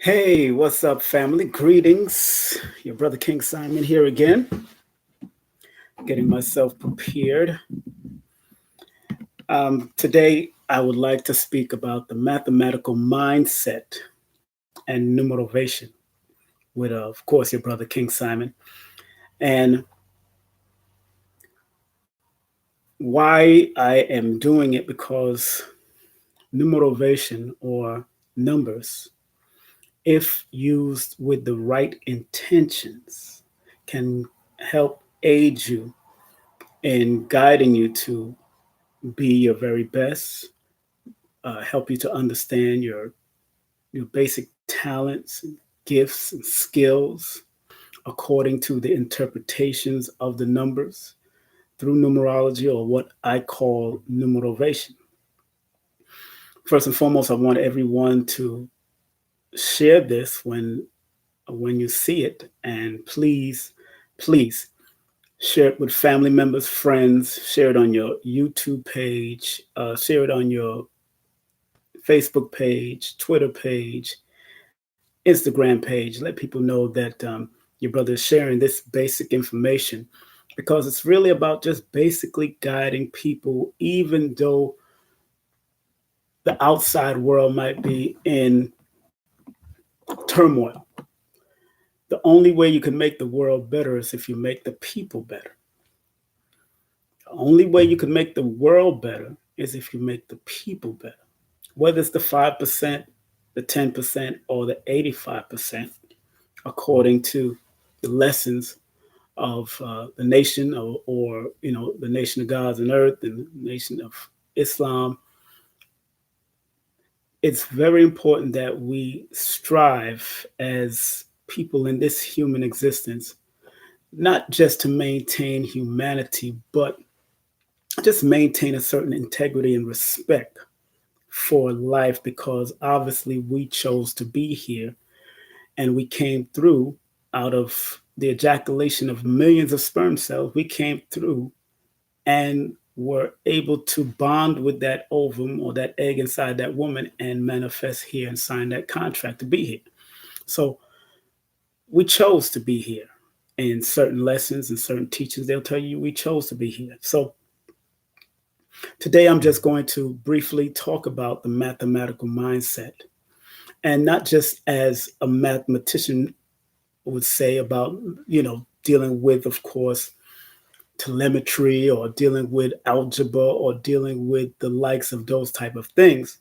Hey, what's up, family? Greetings. Your brother King Simon here again, getting myself prepared. Today, I would like to speak about the mathematical mindset and numerovation with, of course, your brother King Simon, and why I am doing it because numerovation or numbers, if used with the right intentions, can help aid you in guiding you to be your very best, help you to understand your basic talents, and gifts, and skills according to the interpretations of the numbers through numerology or what I call numerovation. First and foremost, I want everyone to share this when you see it, and please share it with family members, friends, share it on your YouTube page, share it on your Facebook page, Twitter page, Instagram page. Let people know that your brother is sharing this basic information because it's really about just basically guiding people, even though the outside world might be in turmoil. The only way you can make the world better is if you make the people better. The only way you can make the world better is if you make the people better. Whether it's the 5%, the 10%, or the 85%, according to the lessons of the nation or the nation of gods and earth and the nation of Islam. It's very important that we strive as people in this human existence, not just to maintain humanity, but just maintain a certain integrity and respect for life, because obviously we chose to be here and we came through out of the ejaculation of millions of sperm cells. We came through and were able to bond with that ovum or that egg inside that woman and manifest here and sign that contract to be here. So we chose to be here. In certain lessons and certain teachings, they'll tell you we chose to be here. So today I'm just going to briefly talk about the mathematical mindset, and not just as a mathematician would say about, dealing with, of course, telemetry or dealing with algebra or dealing with the likes of those type of things,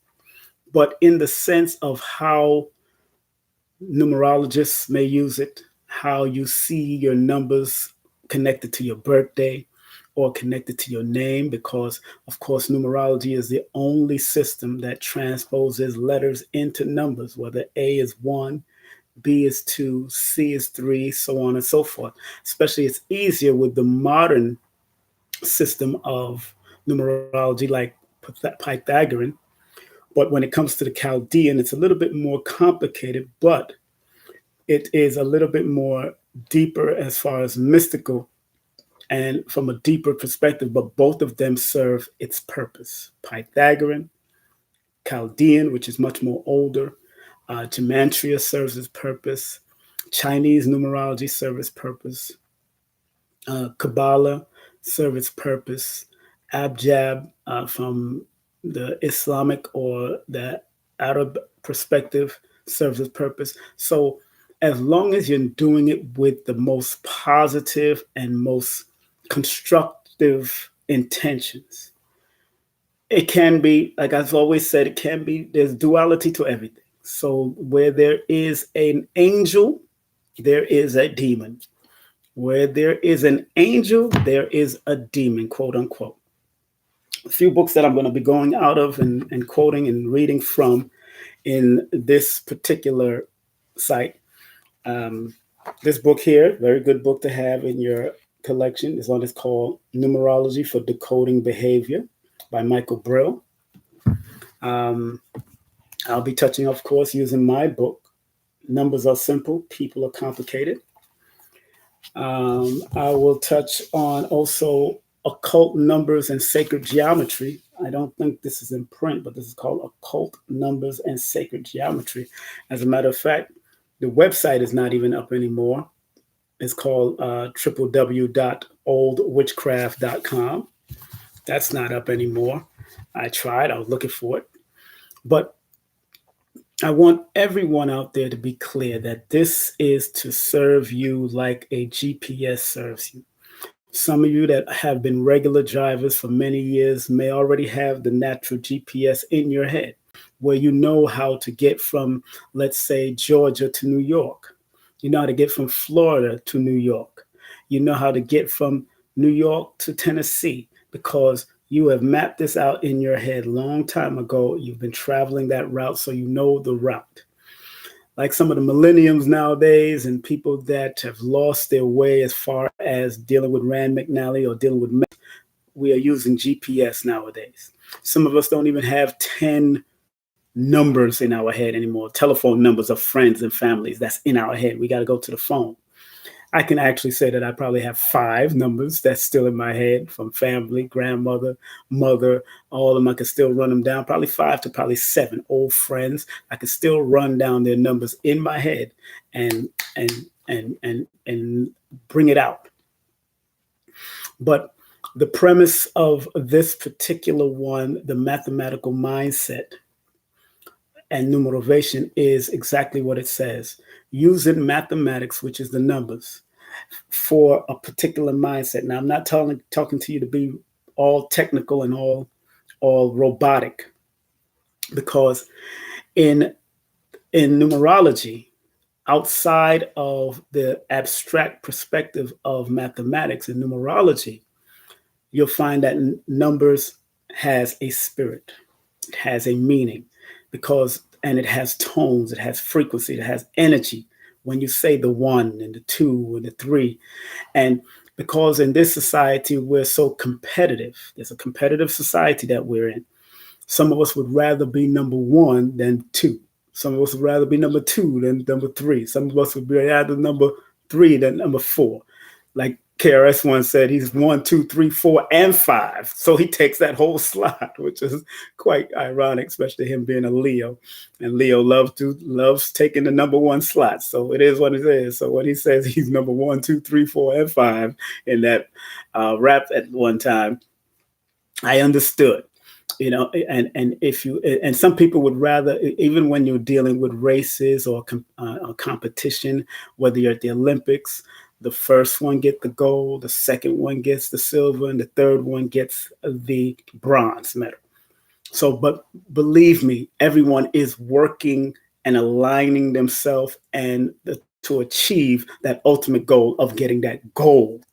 but in the sense of how numerologists may use it, how you see your numbers connected to your birthday or connected to your name, because of course numerology is the only system that transposes letters into numbers, whether A is 1, B is 2, C is 3, so on and so forth. Especially it's easier with the modern system of numerology like Pythagorean. But when it comes to the Chaldean, it's a little bit more complicated, but it is a little bit more deeper as far as mystical and from a deeper perspective, but both of them serve its purpose. Pythagorean, Chaldean, which is much more older, Gematria serves its purpose. Chinese numerology serves its purpose. Kabbalah serves its purpose. Abjad from the Islamic or the Arab perspective serves its purpose. So as long as you're doing it with the most positive and most constructive intentions, it can be, like I've always said, it can be, there's duality to everything. So where there is an angel, there is a demon. Where there is an angel, there is a demon, quote unquote. A few books that I'm going to be going out of and quoting and reading from in this particular site. This book here, very good book to have in your collection. This one is called Numerology for Decoding Behavior by Michael Brill. I'll be touching, of course, using my book, Numbers Are Simple, People Are Complicated. I will touch on also occult numbers and sacred geometry. I don't think this is in print, but this is called Occult Numbers and Sacred Geometry. As a matter of fact, the website is not even up anymore. It's called www.oldwitchcraft.com. That's not up anymore. I tried, I was looking for it. But I want everyone out there to be clear that this is to serve you like a GPS serves you. Some of you that have been regular drivers for many years may already have the natural GPS in your head, where you know how to get from, let's say, Georgia to New York. You know how to get from Florida to New York. You know how to get from New York to Tennessee because you have mapped this out in your head long time ago. You've been traveling that route, so you know the route. Like some of the millenniums nowadays and people that have lost their way as far as dealing with Rand McNally or dealing with meth, we are using GPS nowadays. Some of us don't even have 10 numbers in our head anymore, telephone numbers of friends and families that's in our head. We got to go to the phone. I can actually say that I probably have 5 numbers that's still in my head from family, grandmother, mother, all of them. I can still run them down, probably 5 to probably 7 old friends. I can still run down their numbers in my head and bring it out. But the premise of this particular one, the mathematical mindset and numerovation, is exactly what it says. Using mathematics, which is the numbers, for a particular mindset. Now, I'm not talking to you to be all technical and all robotic, because in numerology, outside of the abstract perspective of mathematics and numerology, you'll find that numbers has a spirit, it has a meaning, and it has tones, it has frequency, it has energy. When you say the 1 and the 2 and the 3, and because in this society we're so competitive, there's a competitive society that we're in. Some of us would rather be number 1 than 2. Some of us would rather be number 2 than number 3. Some of us would be rather number 3 than number 4. Like KRS One said, he's 1, 2, 3, 4, and 5. So he takes that whole slot, which is quite ironic, especially him being a Leo. And Leo loves taking the number 1 slot. So it is what it is. So when he says he's number 1, 2, 3, 4, and 5 in that rap at one time, I understood. And if you, and some people would rather, even when you're dealing with races or competition, whether you're at the Olympics, the first one gets the gold, the second one gets the silver, and the third one gets the bronze medal. So, but believe me, everyone is working and aligning themselves to achieve that ultimate goal of getting that gold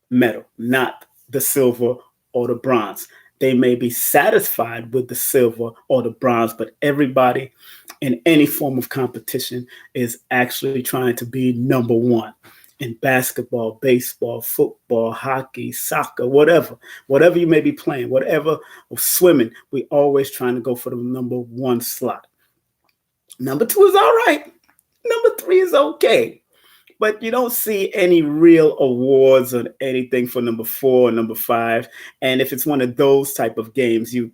medal, not the silver or the bronze. They may be satisfied with the silver or the bronze, but everybody in any form of competition is actually trying to be number 1 in basketball, baseball, football, hockey, soccer, whatever you may be playing, whatever, or swimming. We always trying to go for the number 1 slot. Number 2 is all right. Number 3 is okay. But you don't see any real awards or anything for number 4 or number 5. And if it's one of those type of games, you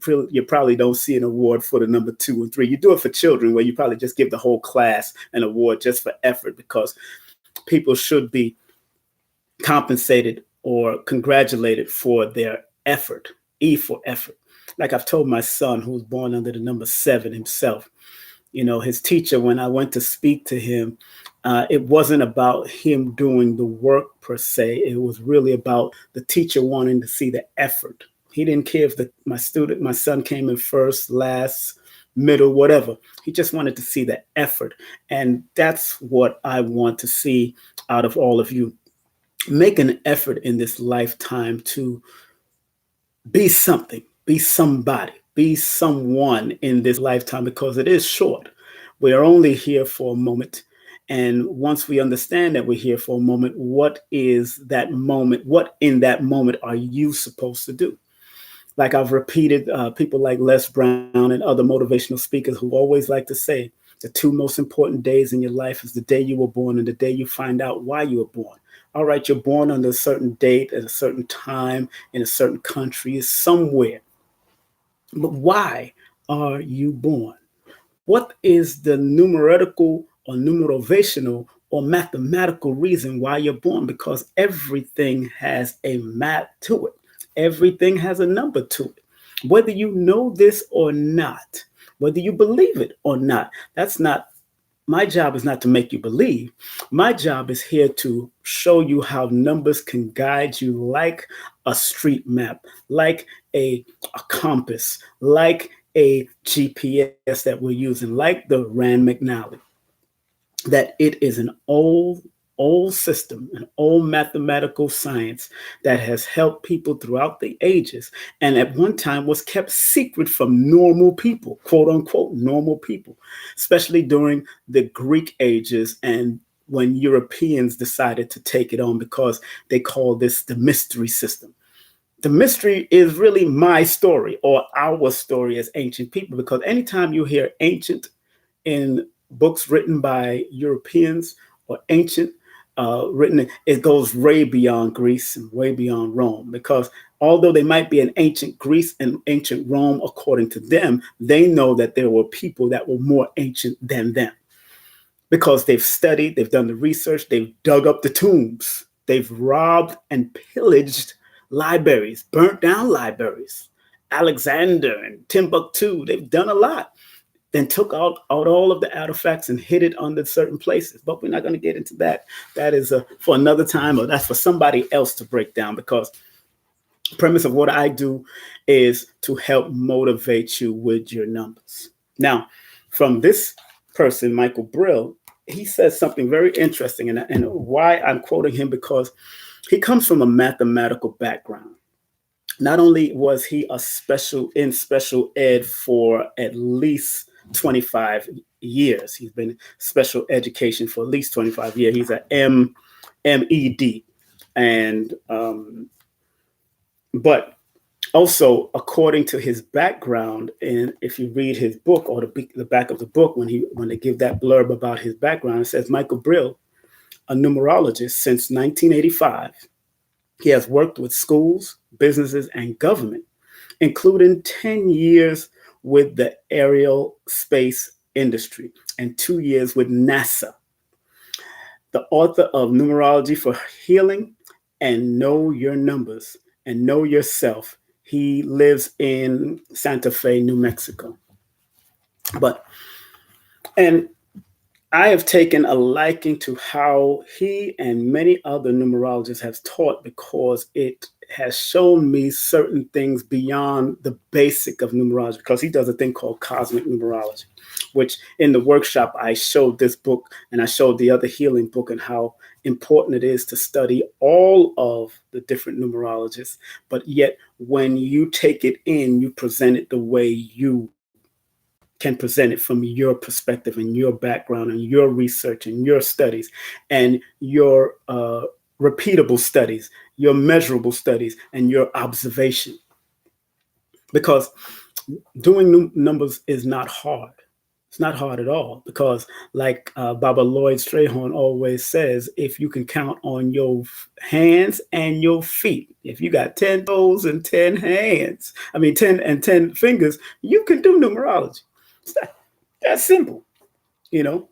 probably don't see an award for the number 2 and 3. You do it for children, where you probably just give the whole class an award just for effort, because people should be compensated or congratulated for their effort. E for effort. Like I've told my son, who was born under the number 7 himself, his teacher, when I went to speak to him, it wasn't about him doing the work per se. It was really about the teacher wanting to see the effort. He didn't care if my son came in first, last, middle, whatever. He just wanted to see the effort. And that's what I want to see out of all of you. Make an effort in this lifetime to be something, be somebody, be someone in this lifetime, because it is short. We are only here for a moment. And once we understand that we're here for a moment, what is that moment? What in that moment are you supposed to do? Like I've repeated, people like Les Brown and other motivational speakers who always like to say, the 2 most important days in your life is the day you were born and the day you find out why you were born. All right, you're born on a certain date at a certain time in a certain country, somewhere. But why are you born? What is the numerical or numerovational or mathematical reason why you're born? Because everything has a math to it, everything has a number to it. Whether you know this or not, whether you believe it or not, that's not my job is not to make you believe. My job is here to show you how numbers can guide you like a street map, like a compass, like a GPS that we're using, like the Rand McNally, that it is an old system, an old mathematical science that has helped people throughout the ages, and at one time was kept secret from normal people, quote unquote normal people, especially during the Greek ages and when Europeans decided to take it on because they call this the mystery system. The mystery is really my story or our story as ancient people, because anytime you hear ancient in books written by Europeans or ancient, written, it goes way beyond Greece and way beyond Rome. Because although they might be in ancient Greece and ancient Rome, according to them, they know that there were people that were more ancient than them because they've studied, they've done the research, they've dug up the tombs, they've robbed and pillaged libraries, burnt down libraries. Alexander and Timbuktu, they've done a lot, then took out all of the artifacts and hid it under certain places. But we're not going to get into that. That is for another time, or that's for somebody else to break down, because the premise of what I do is to help motivate you with your numbers. Now, from this person, Michael Brill, he says something very interesting, and why I'm quoting him, because he comes from a mathematical background. Not only was he a special ed for at least 25 years, he's been special education for at least 25 years. He's a MED, and but also according to his background, and if you read his book or the back of the book, when they give that blurb about his background, it says Michael Brill, a numerologist since 1985. He has worked with schools, businesses, and government, including 10 years with the aerial space industry and 2 years with NASA. The author of Numerology for Healing and Know Your Numbers and Know Yourself. He lives in Santa Fe, New Mexico. But, and I have taken a liking to how he and many other numerologists have taught, because it has shown me certain things beyond the basic of numerology, because he does a thing called cosmic numerology, which in the workshop I showed this book and I showed the other healing book and how important it is to study all of the different numerologists. But yet when you take it in, you present it the way you can present it from your perspective and your background and your research and your studies and your repeatable studies, your measurable studies, and your observation. Because doing numbers is not hard. It's not hard at all, because, like Baba Lloyd Strayhorn always says, if you can count on your hands and your feet, if you got 10 toes and 10 hands, 10 and 10 fingers, you can do numerology. It's that simple, you know.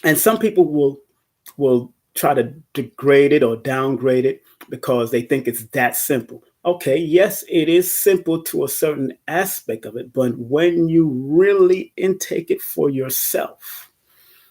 And some people will try to degrade it or downgrade it because they think it's that simple. Okay, yes, it is simple to a certain aspect of it, but when you really intake it for yourself,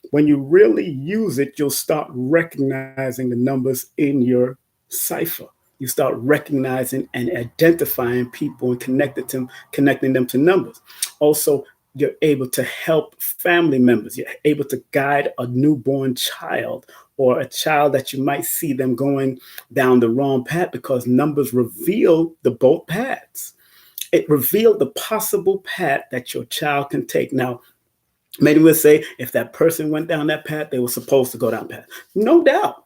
when you really use it, you'll start recognizing the numbers in your cipher. You start recognizing and identifying people and connecting them to numbers. Also, you're able to help family members. You're able to guide a newborn child or a child that you might see them going down the wrong path, because numbers reveal the both paths. It revealed the possible path that your child can take. Now, many will say if that person went down that path, they were supposed to go down that path. No doubt.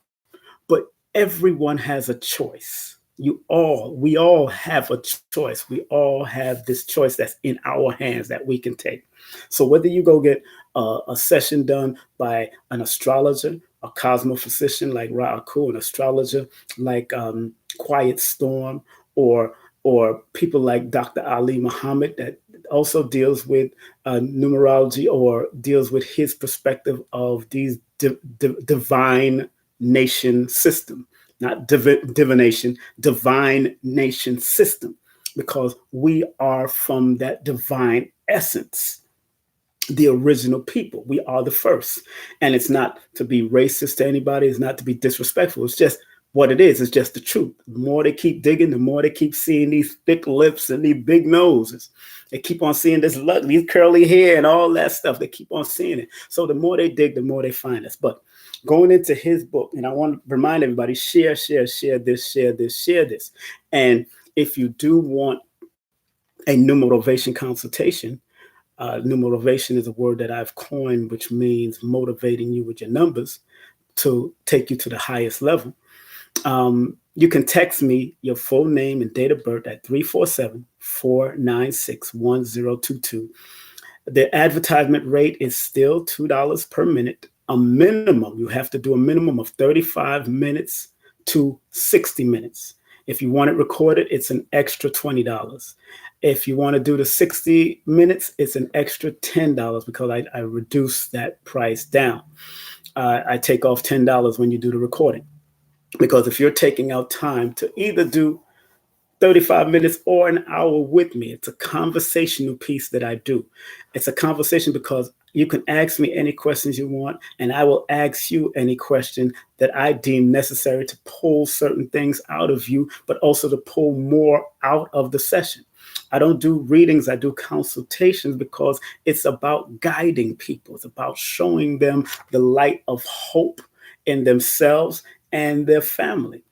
But everyone has a choice. We all have a choice. We all have this choice that's in our hands that we can take. So whether you go get a session done by an astrologer, a cosmophysician like Ra'aku, an astrologer like Quiet Storm, or or people like Dr. Ali Muhammad that also deals with numerology or deals with his perspective of these divine nation system, not divination, divine nation system, because we are from that divine essence, the original people. We are the first. And it's not to be racist to anybody, it's not to be disrespectful. It's just what it is. It's just the truth. The more they keep digging, the more they keep seeing these thick lips and these big noses. They keep on seeing this look, these curly hair and all that stuff. They keep on seeing it. So the more they dig, the more they find us. But going into his book, and I want to remind everybody, share this, share this. And if you do want a numerovation consultation, numerovation is a word that I've coined, which means motivating you with your numbers to take you to the highest level. You can text me your full name and date of birth at 347-496-1022. The advertisement rate is still $2 per minute. A minimum, you have to do a minimum of 35 minutes to 60 minutes. If you want it recorded, it's an extra $20. If you want to do the 60 minutes, it's an extra $10 because I reduce that price down. I take off $10 when you do the recording. Because if you're taking out time to either do 35 minutes or an hour with me, it's a conversational piece that I do. It's a conversation because you can ask me any questions you want, and I will ask you any question that I deem necessary to pull certain things out of you, but also to pull more out of the session. I don't do readings, I do consultations because it's about guiding people. It's about showing them the light of hope in themselves and their family.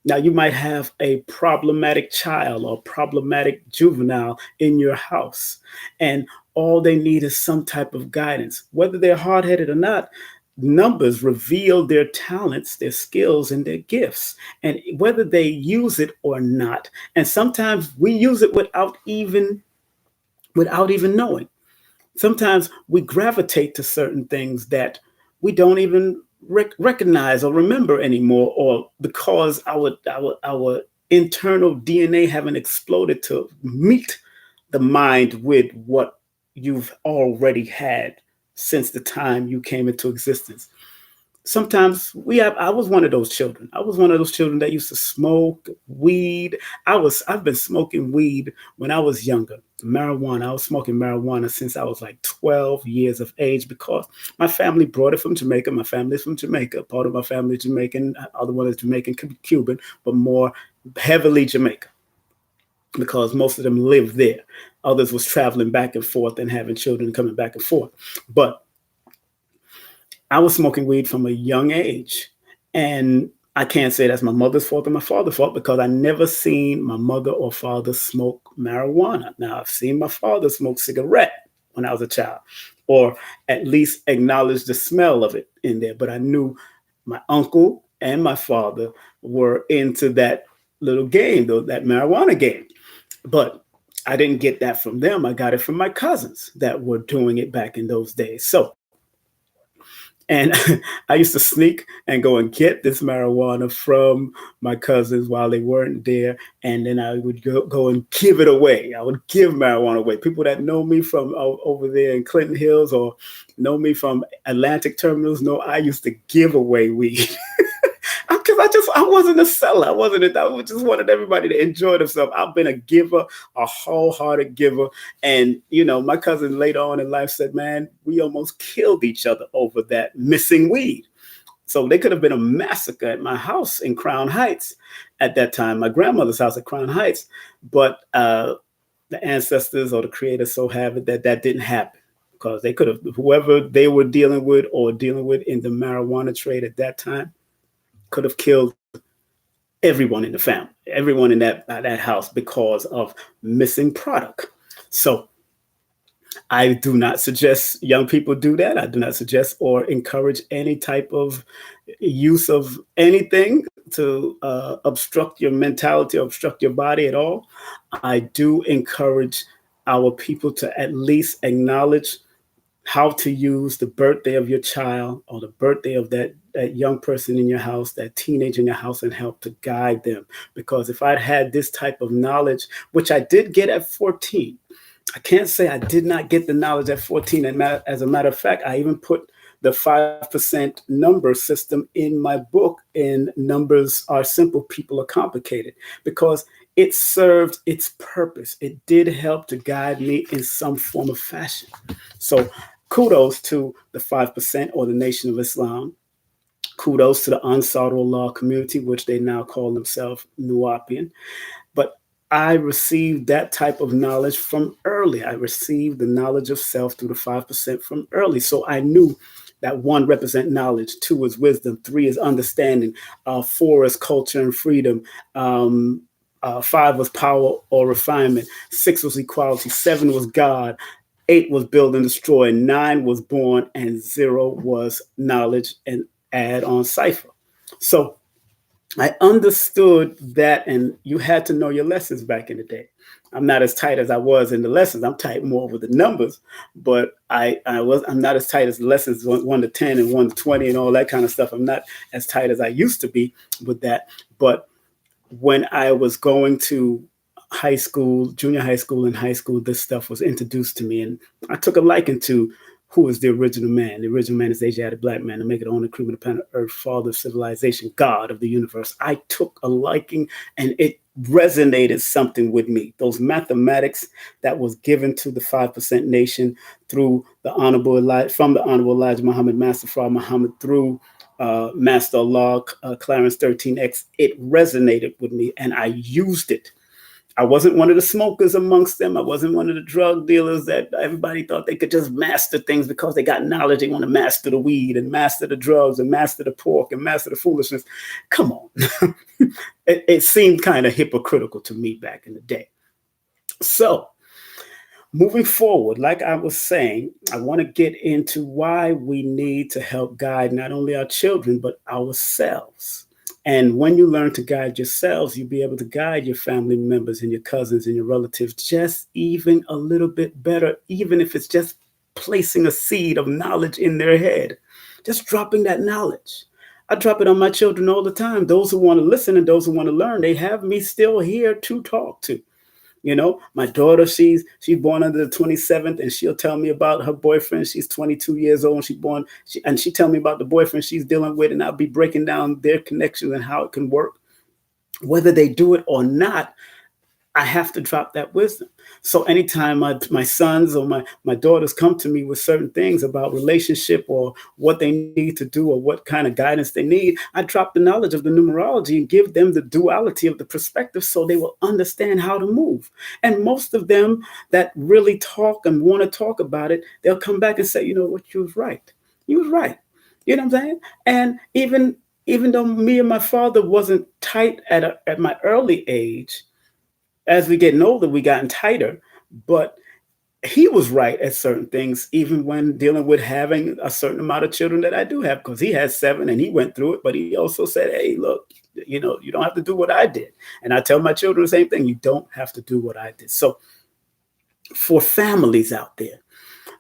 Now, you might have a problematic child or problematic juvenile in your house, and all they need is some type of guidance. Whether they're hard headed or not, numbers reveal their talents, their skills, and their gifts, and whether they use it or not. And sometimes we use it without even knowing. Sometimes we gravitate to certain things that we don't even recognize or remember anymore, or because our internal DNA haven't exploded to meet the mind with what you've already had since the time you came into existence. Sometimes I was one of those children. I was one of those children that used to smoke weed. I've been smoking weed when I was younger. Marijuana. I was smoking marijuana since I was like 12 years of age because my family brought it from Jamaica. My family is from Jamaica. Part of my family is Jamaican, other one is Jamaican, Cuban, but more heavily Jamaica because most of them lived there. Others was traveling back and forth and having children coming back and forth. But I was smoking weed from a young age. And I can't say that's my mother's fault or my father's fault because I never seen my mother or father smoke marijuana. Now, I've seen my father smoke cigarette when I was a child, or at least acknowledge the smell of it in there. But I knew my uncle and my father were into that little game, though, that marijuana game. But I didn't get that from them. I got it from my cousins that were doing it back in those days. And I used to sneak and go and get this marijuana from my cousins while they weren't there. And then I would go and give it away. I would give marijuana away. People that know me from over there in Clinton Hills or know me from Atlantic Terminals know I used to give away weed. Because I wasn't a seller. I just wanted everybody to enjoy themselves. I've been a giver, a wholehearted giver. And, my cousin later on in life said, man, we almost killed each other over that missing weed. So there could have been a massacre at my house in Crown Heights at that time, my grandmother's house at Crown Heights. But the ancestors or the creator so have it that didn't happen. Because they could have, whoever they were dealing with in the marijuana trade at that time, could have killed everyone in the family, everyone in that house because of missing product. So I do not suggest young people do that. I do not suggest or encourage any type of use of anything to obstruct your mentality, obstruct your body at all. I do encourage our people to at least acknowledge how to use the birthday of your child or the birthday of that young person in your house, that teenager in your house, and help to guide them. Because if I'd had this type of knowledge, which I did get at 14, I can't say I did not get the knowledge at 14. And as a matter of fact, I even put the 5% number system in my book, in Numbers Are Simple, People Are Complicated, because it served its purpose. It did help to guide me in some form of fashion. So kudos to the 5% or the Nation of Islam. Kudos to the Ansarullah community, which they now call themselves Nuwapian. But I received that type of knowledge from early. I received the knowledge of self through the 5% from early. So I knew that one represent knowledge, two is wisdom, three is understanding, four is culture and freedom, five was power or refinement, six was equality, seven was God, eight was build and destroy, nine was born, and zero was knowledge and add on cipher. So I understood that, and you had to know your lessons back in the day. I'm not as tight as I was in the lessons. I'm tight more with the numbers, but I'm not as tight as the lessons 1 to 10 and 1 to 20 and all that kind of stuff. I'm not as tight as I used to be with that. But when I was going to high school, junior high school, and high school, this stuff was introduced to me, and I took a liking to who is the original man. The original man is Asiatic black man, the maker, the only cream of the planet Earth, father of civilization, God of the universe. I took a liking, and it resonated something with me. Those mathematics that was given to the 5% nation through the Honorable Elijah, from the Honorable Elijah Muhammad, Master Fra Muhammad, through Master Allah, Clarence 13X, it resonated with me, and I used it. I wasn't one of the smokers amongst them. I wasn't one of the drug dealers that everybody thought they could just master things because they got knowledge. They want to master the weed and master the drugs and master the pork and master the foolishness. Come on. It seemed kind of hypocritical to me back in the day. So moving forward, like I was saying, I want to get into why we need to help guide not only our children, but ourselves. And when you learn to guide yourselves, you'll be able to guide your family members and your cousins and your relatives just even a little bit better, even if it's just placing a seed of knowledge in their head, just dropping that knowledge. I drop it on my children all the time. Those who want to listen and those who want to learn, they have me still here to talk to. You know, my daughter, she's born under the 27th, and she'll tell me about her boyfriend. She's 22 years old, and she tell me about the boyfriend she's dealing with, and I'll be breaking down their connections and how it can work. Whether they do it or not, I have to drop that wisdom. So anytime my sons or my daughters come to me with certain things about relationship or what they need to do or what kind of guidance they need, I drop the knowledge of the numerology and give them the duality of the perspective so they will understand how to move. And most of them that really talk and want to talk about it, they'll come back and say, you know what, you was right. You was right. You know what I'm saying? And even though me and my father wasn't tight at my early age, as we getting older, we gotten tighter, but he was right at certain things, even when dealing with having a certain amount of children that I do have, because he has 7 and he went through it, but he also said, hey, look, you know, you don't have to do what I did. And I tell my children the same thing. You don't have to do what I did. So for families out there,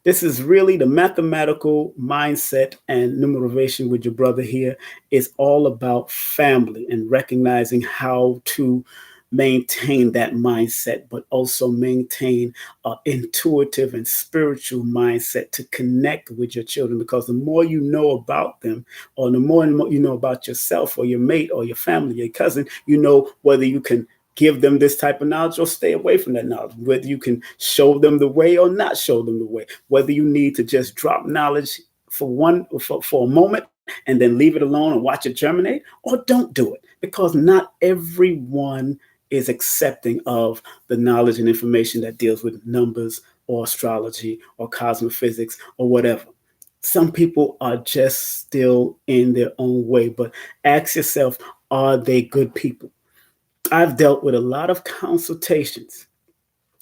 this is really the mathematical mindset and numerovation with your brother here is all about family and recognizing how to maintain that mindset, but also maintain an intuitive and spiritual mindset to connect with your children. Because the more you know about them, or the more you know about yourself or your mate or your family, your cousin, you know whether you can give them this type of knowledge or stay away from that knowledge, whether you can show them the way or not show them the way, whether you need to just drop knowledge for a moment and then leave it alone and watch it germinate, or don't do it, because not everyone is accepting of the knowledge and information that deals with numbers or astrology or cosmophysics or whatever. Some people are just still in their own way, but ask yourself, are they good people? I've dealt with a lot of consultations,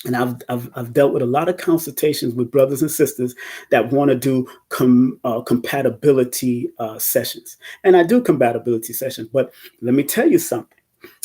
and I've dealt with a lot of consultations with brothers and sisters that want to do compatibility sessions. And I do compatibility sessions, but let me tell you something.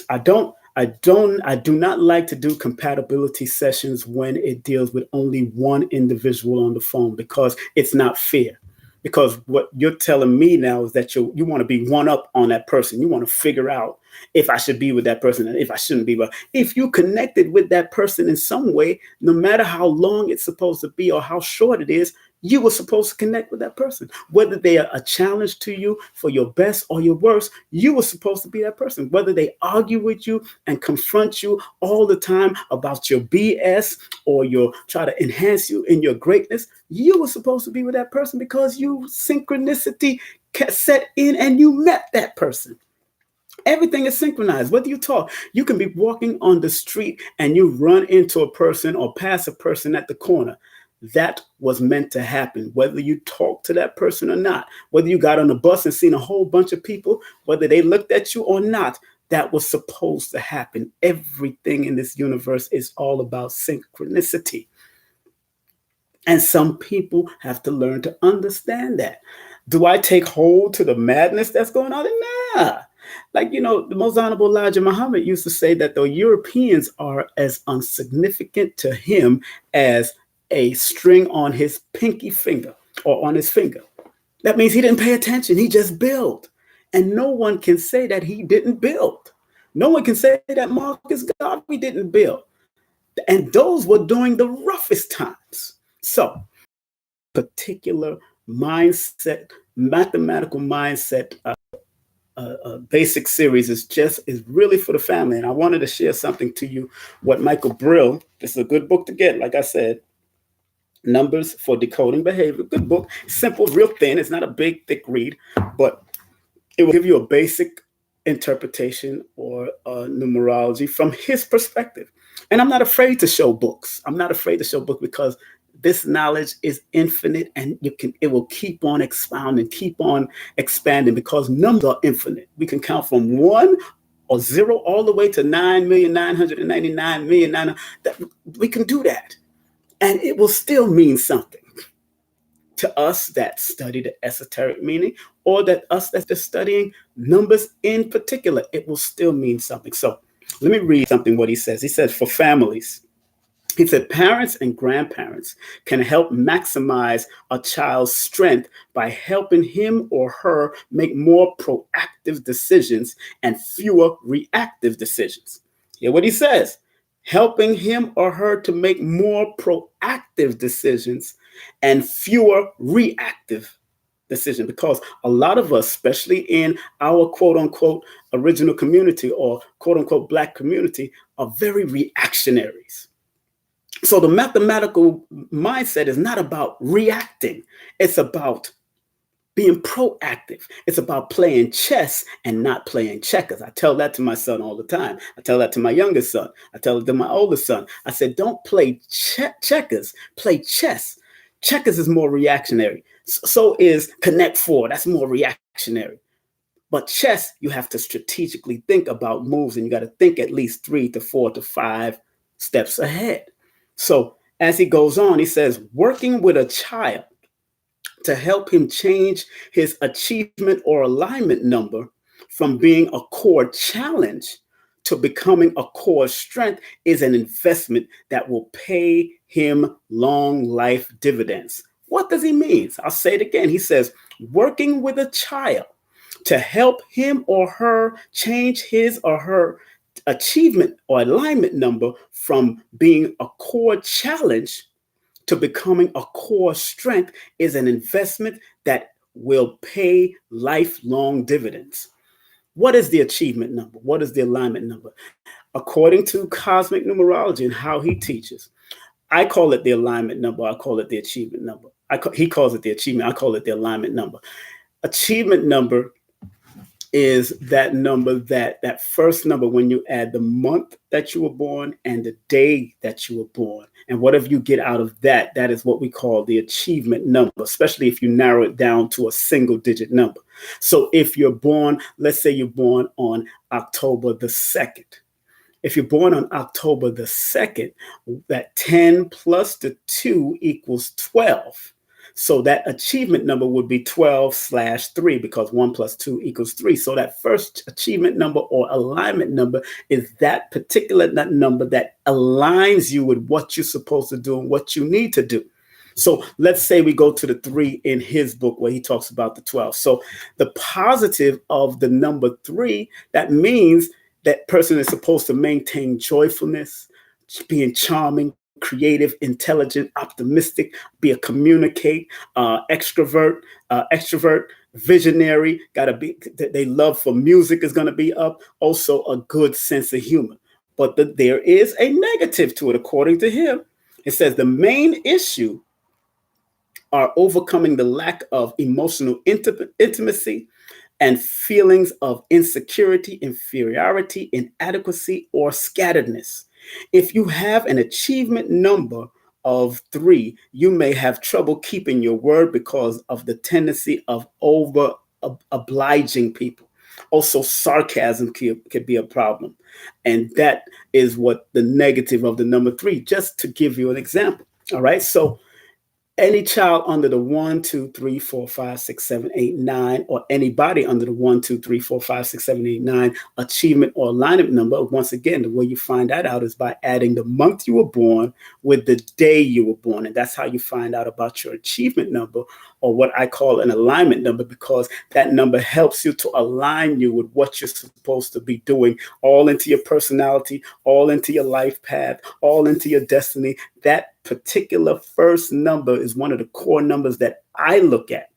I I do not like to do compatibility sessions when it deals with only one individual on the phone because it's not fair. Because what you're telling me now is that you want to be one up on that person. You want to figure out if I should be with that person and if I shouldn't be. But if you connected with that person in some way, no matter how long it's supposed to be or how short it is, you were supposed to connect with that person. Whether they are a challenge to you for your best or your worst, you were supposed to be that person. Whether they argue with you and confront you all the time about your BS or your try to enhance you in your greatness, you were supposed to be with that person because you synchronicity set in and you met that person. Everything is synchronized. Whether you talk, you can be walking on the street and you run into a person or pass a person at the corner. That was meant to happen, whether you talk to that person or not, whether you got on a bus and seen a whole bunch of people, whether they looked at you or not, that was supposed to happen. Everything in this universe is all about synchronicity. And some people have to learn to understand that. Do I take hold to the madness that's going on? Nah. Like, the most honorable Elijah Muhammad used to say that the Europeans are as insignificant to him as a string on his pinky finger or on his finger. That means he didn't pay attention. He just built. And no one can say that he didn't build. No one can say that Marcus Garvey didn't build. And those were during the roughest times. So, particular mindset, mathematical mindset, basic series is really for the family. And I wanted to share something to you. What Michael Brill, this is a good book to get, like I said, Numbers for Decoding Behavior. Good book, simple, real thin. It's not a big, thick read, but it will give you a basic interpretation or numerology from his perspective. And I'm not afraid to show books. I'm not afraid to show books because this knowledge is infinite and it will keep on expounding, keep on expanding because numbers are infinite. We can count from 1 or 0 all the way to 9,999,000,000. We can do that. And it will still mean something to us that study the esoteric meaning or that us that's just studying numbers in particular. It will still mean something. So let me read something what he says. He says, for families, he said, parents and grandparents can help maximize a child's strength by helping him or her make more proactive decisions and fewer reactive decisions. Hear what he says. Helping him or her to make more proactive decisions and fewer reactive decisions. Because a lot of us, especially in our quote unquote original community or quote unquote Black community, are very reactionaries. So the mathematical mindset is not about reacting. It's about being proactive. It's about playing chess and not playing checkers. I tell that to my son all the time. I tell that to my youngest son. I tell it to my oldest son. I said, don't play checkers, play chess. Checkers is more reactionary. So is Connect Four. That's more reactionary. But chess, you have to strategically think about moves and you got to think at least 3 to 4 to 5 steps ahead. So as he goes on, he says, working with a child to help him change his achievement or alignment number from being a core challenge to becoming a core strength is an investment that will pay him long life dividends. What does he mean? I'll say it again. He says, working with a child to help him or her change his or her achievement or alignment number from being a core challenge to becoming a core strength is an investment that will pay lifelong dividends. What is the achievement number? What is the alignment number? According to cosmic numerology and how he teaches, I call it the alignment number. I call it the achievement number. He calls it the achievement. I call it the alignment number. Achievement number is that number, that first number when you add the month that you were born and the day that you were born. And whatever you get out of that, that is what we call the achievement number, especially if you narrow it down to a single digit number. So if you're born, let's say you're born on October the 2nd. If you're born on October the 2nd, that 10 plus the 2 equals 12. So that achievement number would be 12/3 because 1 plus 2 equals 3. So that first achievement number or alignment number is that particular number that aligns you with what you're supposed to do and what you need to do. So let's say we go to the 3 in his book where he talks about the 12. So the positive of the number 3, that means that person is supposed to maintain joyfulness, being charming, creative, intelligent, optimistic, be a communicate, extrovert, visionary. Gotta be. They love for music is gonna be up. Also, a good sense of humor. But there is a negative to it, according to him. It says the main issue are overcoming the lack of emotional intimacy and feelings of insecurity, inferiority, inadequacy, or scatteredness. If you have an achievement number of 3, you may have trouble keeping your word because of the tendency of over obliging people. Also, sarcasm could be a problem. And that is what the negative of the number 3, just to give you an example. All right. So any child under the 1, 2, 3, 4, 5, 6, 7, 8, 9, or anybody under the 1, 2, 3, 4, 5, 6, 7, 8, 9 achievement or alignment number, once again, the way you find that out is by adding the month you were born with the day you were born. And that's how you find out about your achievement number, or what I call an alignment number, because that number helps you to align you with what you're supposed to be doing, all into your personality, all into your life path, all into your destiny. That particular first number is one of the core numbers that I look at,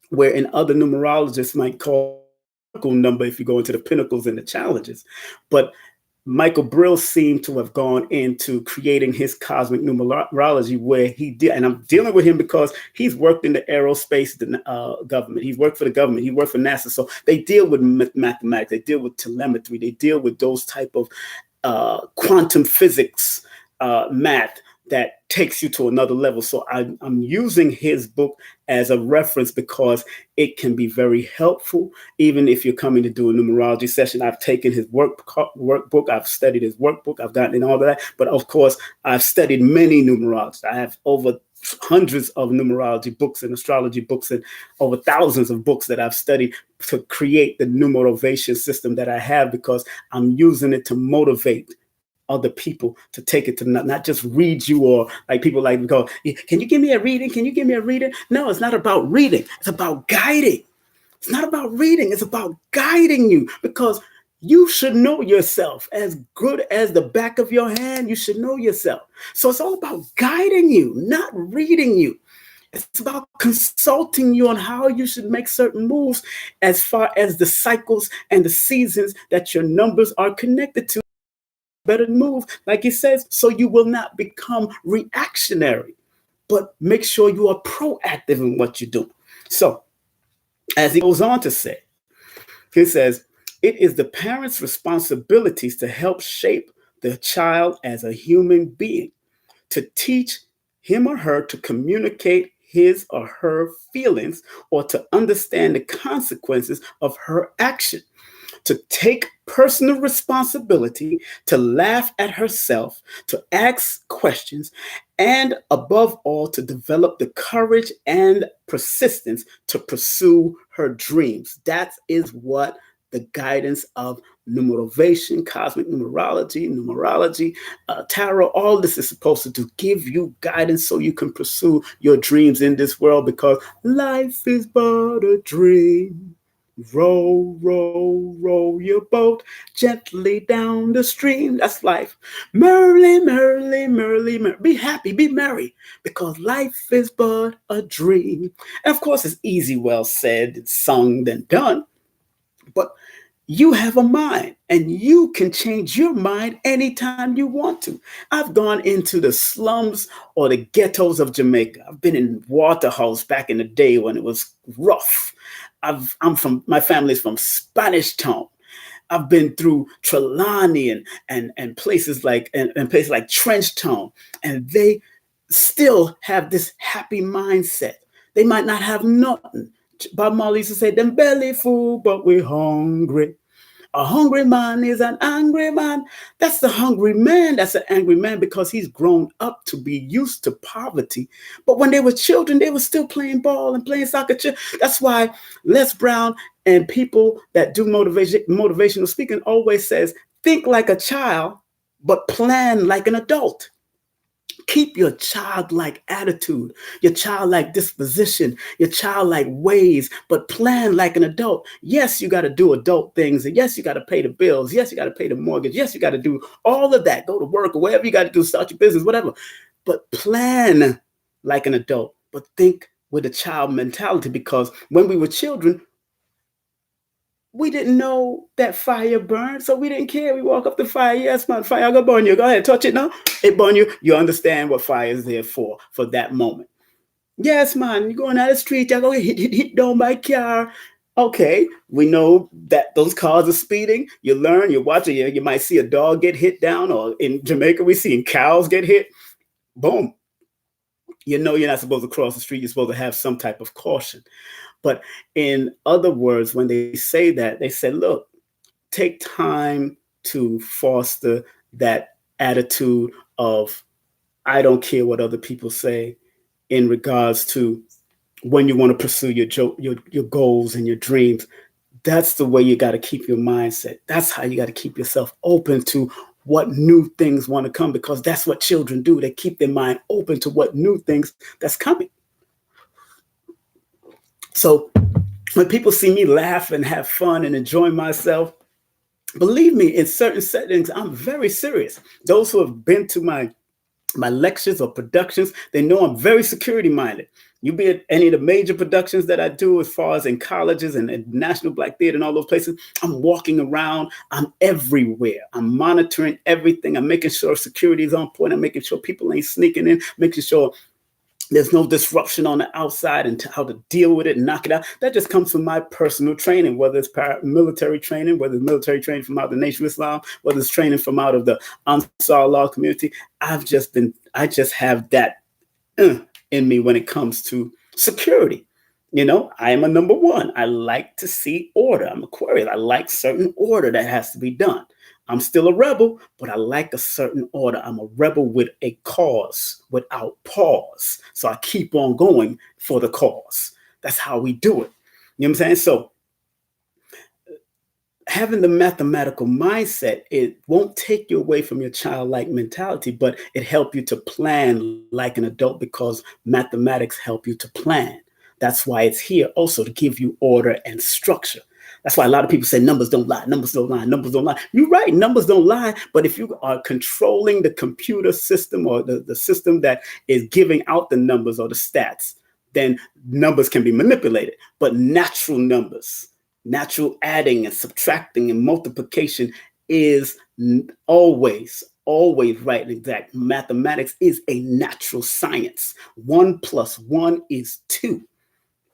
where in other numerologists might call number if you go into the pinnacles and the challenges. But Michael Brill seemed to have gone into creating his cosmic numerology, where he did, and I'm dealing with him because he's worked in the aerospace government. He's worked for the government. He worked for NASA. So they deal with mathematics. They deal with telemetry. They deal with those type of quantum physics math that takes you to another level. So I'm using his book as a reference because it can be very helpful, even if you're coming to do a numerology session. I've taken his workbook, I've studied his workbook, I've gotten in all of that. But of course, I've studied many numerologists. I have over hundreds of numerology books and astrology books and over thousands of books that I've studied to create the numerovation system that I have, because I'm using it to motivate other people to take it to not just read you, or like people like to go, can you give me a reading? Can you give me a reading? No, it's not about reading. It's about guiding. It's not about reading. It's about guiding you, because you should know yourself as good as the back of your hand. You should know yourself. So it's all about guiding you, not reading you. It's about consulting you on how you should make certain moves as far as the cycles and the seasons that your numbers are connected to. Better move, like he says, so you will not become reactionary, but make sure you are proactive in what you do. So, as he goes on to say, he says, it is the parents' responsibilities to help shape the child as a human being, to teach him or her to communicate his or her feelings, or to understand the consequences of her action, to take personal responsibility, to laugh at herself, to ask questions, and above all, to develop the courage and persistence to pursue her dreams. That is what the guidance of numerovation, cosmic numerology, tarot, all this is supposed to do, give you guidance so you can pursue your dreams in this world, because life is but a dream. Row, row, row your boat gently down the stream. That's life. Merrily, merrily, merrily, merrily. Be happy, be merry, because life is but a dream. And of course, it's easy, well said, it's sung, then done. But you have a mind, and you can change your mind anytime you want to. I've gone into the slums or the ghettos of Jamaica. I've been in Waterhouse back in the day when it was rough. My family's from Spanish Town. I've been through Trelawney and places like and places like Trench Town, and they still have this happy mindset. They might not have nothing. Bob Marley used to say, "Them belly full, but we're hungry." A hungry man is an angry man. That's the hungry man. That's an angry man because he's grown up to be used to poverty. But when they were children, they were still playing ball and playing soccer. That's why Les Brown and people that do motivational speaking always says, think like a child, but plan like an adult. Keep your childlike attitude, your childlike disposition, your childlike ways, but plan like an adult. Yes, you got to do adult things. And yes, you got to pay the bills. Yes, you got to pay the mortgage. Yes, you got to do all of that. Go to work or whatever you got to do, start your business, whatever. But plan like an adult, but think with a child mentality, because when we were children, we didn't know that fire burned, so we didn't care. We walk up the fire. Yes, man, fire gonna burn you. Go ahead, touch it now. It burn you. You understand what fire is there for that moment. Yes, man, you're going out the street. You're going to hit down by car. Okay, we know that those cars are speeding. You learn, you watch it. You might see a dog get hit down, or in Jamaica, we see cows get hit. Boom. You know you're not supposed to cross the street. You're supposed to have some type of caution. But in other words, when they say that, they say, look, take time to foster that attitude of, I don't care what other people say, in regards to when you want to pursue your goals and your dreams. That's the way you got to keep your mindset. That's how you got to keep yourself open to what new things want to come, because that's what children do. They keep their mind open to what new things that's coming. So when people see me laugh and have fun and enjoy myself, believe me, in certain settings, I'm very serious. Those who have been to my lectures or productions, they know I'm very security minded. You be at any of the major productions that I do, as far as in colleges and National Black Theater and all those places, I'm walking around, I'm everywhere. I'm monitoring everything. I'm making sure security is on point. I'm making sure people ain't sneaking in, making sure there's no disruption on the outside, and how to deal with it and knock it out. That just comes from my personal training, whether it's military training, whether it's military training from out of the Nation of Islam, whether it's training from out of the Ansar Allah community. I just have that in me when it comes to security. You know, I am a number one. I like to see order. I'm Aquarius. I like certain order that has to be done. I'm still a rebel, but I like a certain order. I'm a rebel with a cause, without pause. So I keep on going for the cause. That's how we do it. You know what I'm saying? So having the mathematical mindset, it won't take you away from your childlike mentality, but it helps you to plan like an adult, because mathematics help you to plan. That's why it's here also, to give you order and structure. That's why a lot of people say numbers don't lie, numbers don't lie, numbers don't lie. You're right, numbers don't lie. But if you are controlling the computer system, or the system that is giving out the numbers or the stats, then numbers can be manipulated. But natural numbers, natural adding and subtracting and multiplication is always right and exact. Mathematics is a natural science. 1 + 1 is 2.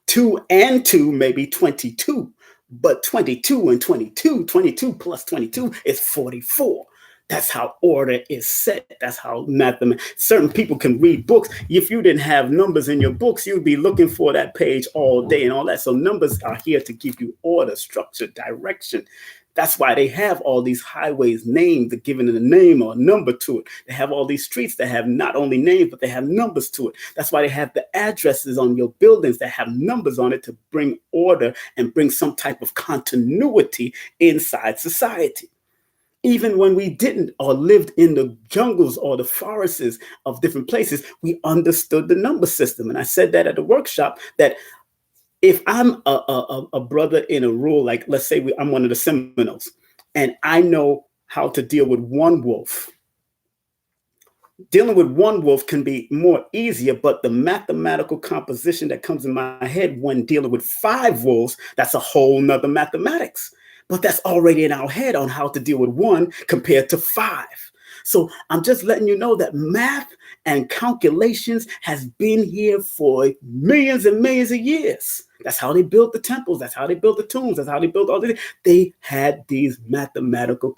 2 and 2 may be 22. But 22 and 22, 22 plus 22 is 44. That's how order is set. That's how mathematics. Certain people can read books. If you didn't have numbers in your books, you'd be looking for that page all day and all that. So numbers are here to give you order, structure, direction. That's why they have all these highways named, given a name or a number to it. They have all these streets that have not only names, but they have numbers to it. That's why they have the addresses on your buildings that have numbers on it, to bring order and bring some type of continuity inside society. Even when we didn't, or lived in the jungles or the forests of different places, we understood the number system. And I said that at the workshop, that if I'm a brother in a rural, like let's say I'm one of the Seminoles, and I know how to deal with one wolf. Dealing with one wolf can be more easier, but the mathematical composition that comes in my head when dealing with 5 wolves, that's a whole nother mathematics. But that's already in our head on how to deal with 1 compared to 5. So I'm just letting you know that math and calculations has been here for millions and millions of years. That's how they built the temples. That's how they built the tombs. That's how they built all this. They had these mathematical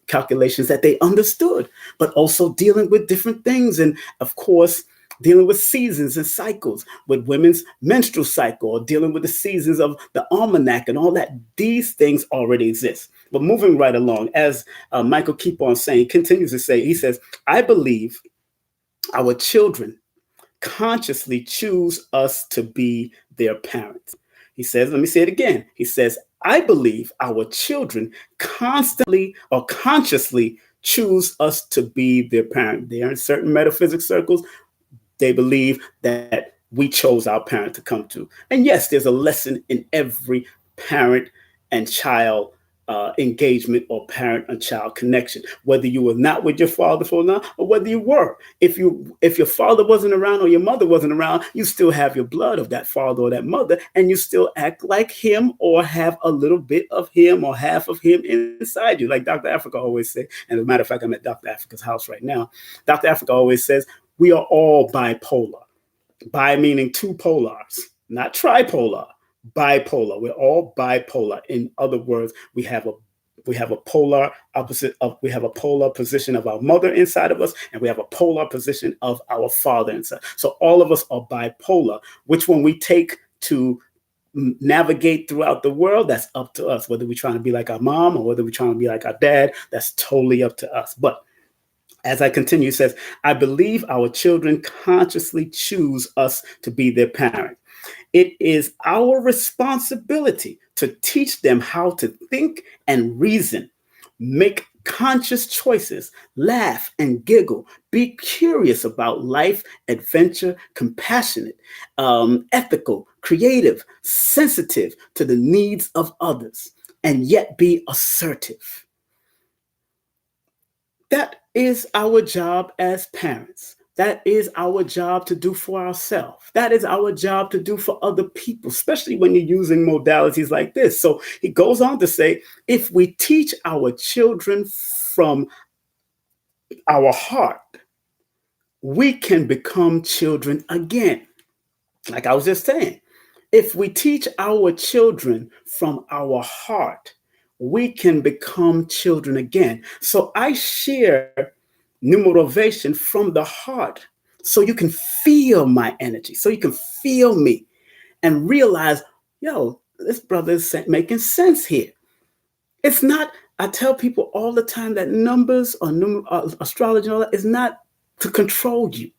calculations that they understood, but also dealing with different things. And of course, dealing with seasons and cycles, with women's menstrual cycle, or dealing with the seasons of the almanac and all that. These things already exist. But moving right along, as Michael keep on saying, continues to say, he says, I believe our children consciously choose us to be their parents. He says, let me say it again. He says, I believe our children constantly or consciously choose us to be their parent. They are in certain metaphysics circles. They believe that we chose our parent to come to. And yes, there's a lesson in every parent and child engagement or parent and child connection, whether you were not with your father for now or whether you were. If your father wasn't around or your mother wasn't around, you still have your blood of that father or that mother, and you still act like him or have a little bit of him or half of him inside you, like Dr. Africa always said. And as a matter of fact, I'm at Dr. Africa's house right now. Dr. Africa always says we are all bipolar. Bi meaning two polars, not tripolar. Bipolar. We're all bipolar. In other words, we have a polar opposite of we have a polar position of our mother inside of us, and we have a polar position of our father inside. So all of us are bipolar. Which one we take to navigate throughout the world, that's up to us. Whether we're trying to be like our mom or whether we're trying to be like our dad, that's totally up to us. But as I continue, it says, I believe our children consciously choose us to be their parent. It is our responsibility to teach them how to think and reason, make conscious choices, laugh and giggle, be curious about life, adventure, compassionate, ethical, creative, sensitive to the needs of others, and yet be assertive. That is our job as parents. That is our job to do for ourselves. That is our job to do for other people, especially when you're using modalities like this. So he goes on to say, if we teach our children from our heart, we can become children again. Like I was just saying, if we teach our children from our heart, we can become children again. So I share numerovation from the heart so you can feel my energy, so you can feel me and realize, yo, this brother is making sense here. It's not, I tell people all the time that numbers or astrology and all that is not to control you.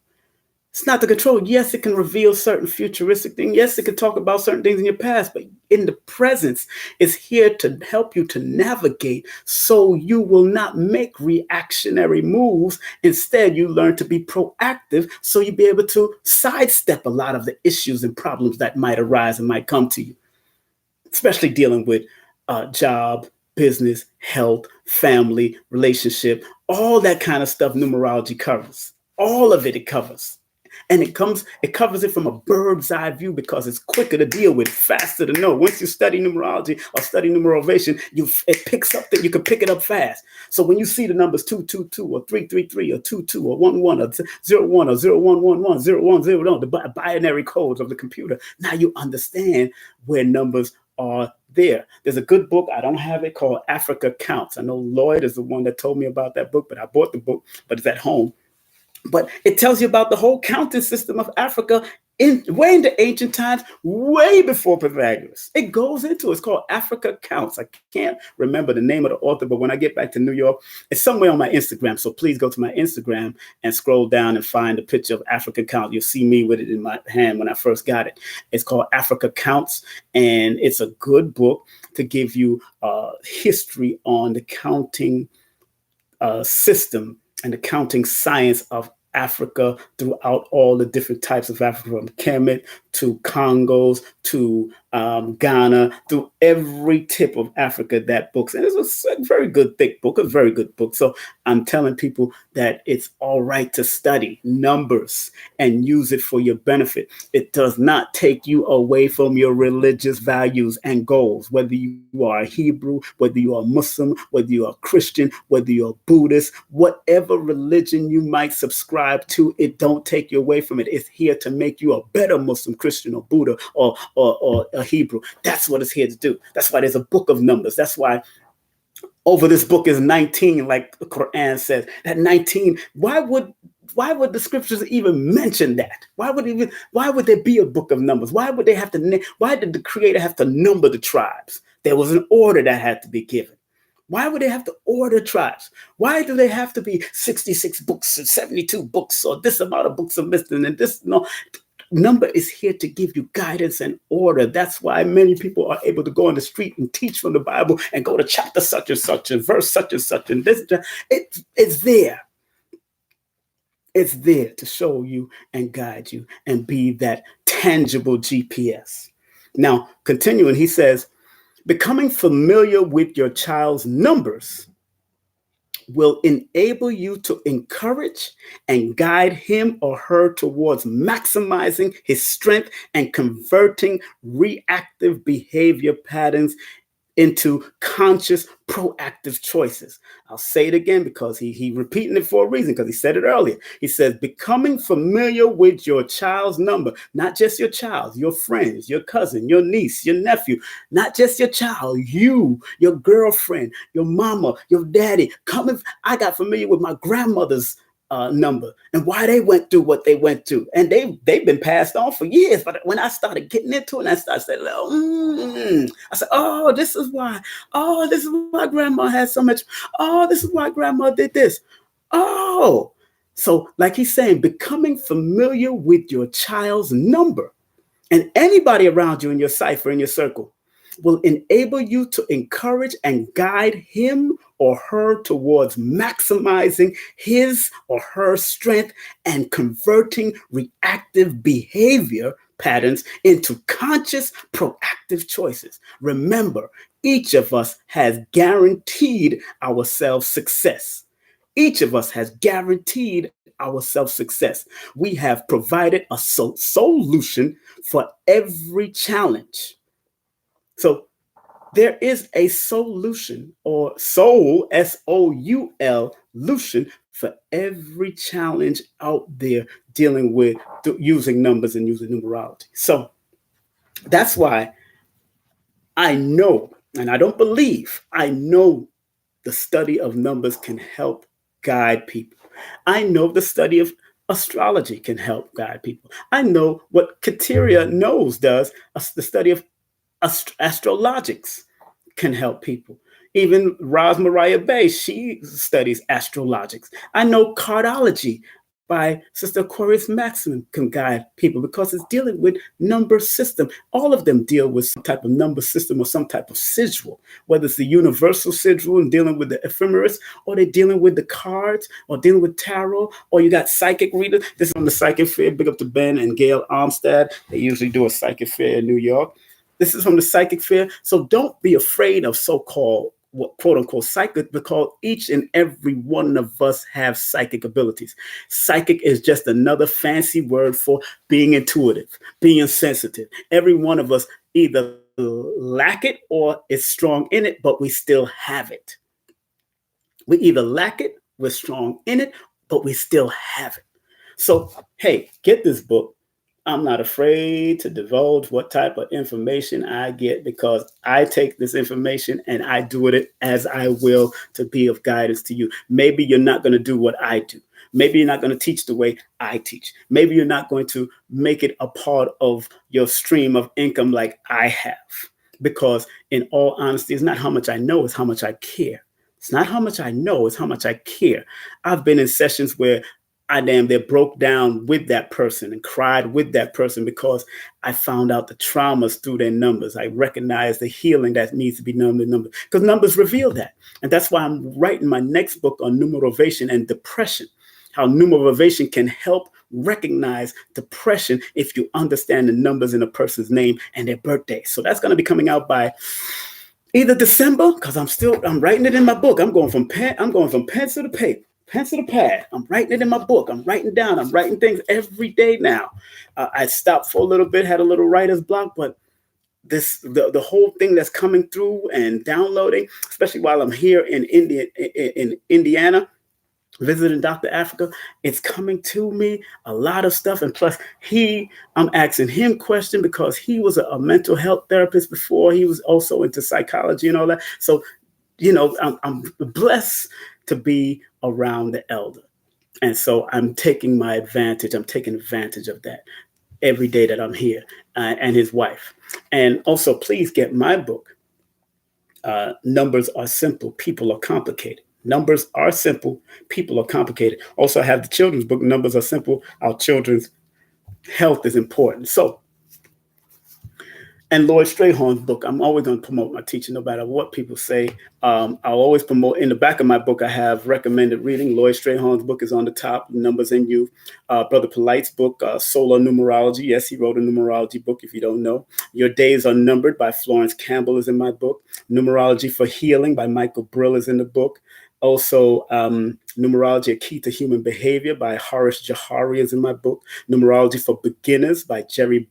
It's not to control. Yes, it can reveal certain futuristic things. Yes, it can talk about certain things in your past, but in the presence, it's here to help you to navigate so you will not make reactionary moves. Instead, you learn to be proactive so you'll be able to sidestep a lot of the issues and problems that might arise and might come to you, especially dealing with job, business, health, family, relationship, all that kind of stuff numerology covers. All of it covers. And it covers it from a bird's eye view because it's quicker to deal with, faster to know. Once you study numerology or study numerovation, it picks up that you can pick it up fast. So when you see the numbers 222 or 333 or 22 or 11 or 01 or 0111, 0100, the binary codes of the computer, now you understand where numbers are there. There's a good book. I don't have it, called Africa Counts. I know Lloyd is the one that told me about that book, but I bought the book, but it's at home. But it tells you about the whole counting system of Africa way into ancient times, way before Pythagoras. It goes into it. It's called Africa Counts. I can't remember the name of the author, but when I get back to New York, it's somewhere on my Instagram. So please go to my Instagram and scroll down and find a picture of Africa Count. You'll see me with it in my hand when I first got it. It's called Africa Counts, and it's a good book to give you history on the counting system and the counting science of Africa throughout all the different types of Africa, from Kemet to Congos to Ghana, through every tip of Africa, that book. And it's a very good, thick book, a very good book. So I'm telling people that it's all right to study numbers and use it for your benefit. It does not take you away from your religious values and goals, whether you are a Hebrew, whether you are Muslim, whether you are Christian, whether you're Buddhist, whatever religion you might subscribe to, it don't take you away from it. It's here to make you a better Muslim, Christian, or Buddha, or a Hebrew. That's what it's here to do. That's why there's a book of numbers. That's why over this book is 19, like the Quran says. That 19, why would Why would the scriptures even mention that? Why would there be a book of numbers? Why would they have to why did the creator have to number the tribes? There was an order that had to be given. Why would they have to order tribes? Why do they have to be 66 books and 72 books or this amount of books of wisdom and this? No, number is here to give you guidance and order. That's why many people are able to go on the street and teach from the Bible and go to chapter such and verse such and this. It's there. It's there to show you and guide you and be that tangible GPS. Now, continuing, he says, becoming familiar with your child's numbers will enable you to encourage and guide him or her towards maximizing his strength and converting reactive behavior patterns into conscious, proactive choices. I'll say it again because he repeating it for a reason, because he said it earlier. He says, becoming familiar with your child's number, not just your child, your friends, your cousin, your niece, your nephew, not just your child, you, your girlfriend, your mama, your daddy. I got familiar with my grandmother's number and why they went through what they went through, and they've been passed on for years. But when I started getting into it, and I started saying, I said, oh, this is why grandma had so much. Oh, this is why grandma did this. Oh, so like he's saying, becoming familiar with your child's number and anybody around you in your cipher, in your circle, will enable you to encourage and guide him or her towards maximizing his or her strength and converting reactive behavior patterns into conscious, proactive choices. Remember, each of us has guaranteed ourselves success. Each of us has guaranteed ourselves success. We have provided a solution for every challenge. So there is a solution, or soul, SOUL, solution for every challenge out there dealing with using numbers and using numerology. So that's why I know, and I don't believe, I know the study of numbers can help guide people. I know the study of astrology can help guide people. I know what Kateria does, the study of astrologics can help people. Even Roz Mariah Bay, she studies astrologics. I know cardology by Sister Aquarius Maximum can guide people because it's dealing with number system. All of them deal with some type of number system or some type of sigil, whether it's the universal sigil and dealing with the ephemeris, or they're dealing with the cards, or dealing with tarot, or you got psychic readers. This is on the Psychic Fair. Big up to Ben and Gail Armstead. They usually do a psychic fair in New York. This is from the Psychic Fair. So don't be afraid of so-called, quote unquote, psychic, because each and every one of us have psychic abilities. Psychic is just another fancy word for being intuitive, being sensitive. Every one of us either lack it or is strong in it, but we still have it. We either lack it, we're strong in it, but we still have it. So, hey, get this book. I'm not afraid to divulge what type of information I get, because I take this information and I do it as I will to be of guidance to you. Maybe you're not going to do what I do. Maybe you're not going to teach the way I teach. Maybe you're not going to make it a part of your stream of income like I have. Because in all honesty, it's not how much I know, it's how much I care. It's not how much I know, it's how much I care. I've been in sessions where I damn near broke down with that person and cried with that person because I found out the traumas through their numbers. I recognize the healing that needs to be done with numbers, because numbers reveal that. And that's why I'm writing my next book on numerovation and depression, how numerovation can help recognize depression if you understand the numbers in a person's name and their birthday. So that's going to be coming out by either December, because I'm writing it in my book. I'm going from pencil to paper. Pencil to pad. I'm writing it in my book. I'm writing things every day now. I stopped for a little bit, had a little writer's block, but the whole thing that's coming through and downloading, especially while I'm here in Indiana, visiting Dr. Africa, it's coming to me, a lot of stuff. And plus I'm asking him questions because he was a mental health therapist before. He was also into psychology and all that. So, I'm blessed to be around the elder. And so I'm taking my advantage. I'm taking advantage of that every day that I'm here, and his wife. And also, please get my book. Numbers are simple, people are complicated. Numbers are simple, people are complicated. Also, I have the children's book, Numbers Are Simple, Our Children's Health is Important. So, and Lloyd Strayhorn's book, I'm always going to promote my teaching no matter what people say. I'll always promote. In the back of my book, I have recommended reading. Lloyd Strayhorn's book is on the top, Numbers and Youth. Brother Polite's book, Solar Numerology. Yes, he wrote a numerology book, if you don't know. Your Days Are Numbered by Florence Campbell is in my book. Numerology for Healing by Michael Brill is in the book. Also, Numerology, A Key to Human Behavior by Horace Jahari is in my book. Numerology for Beginners by Jerry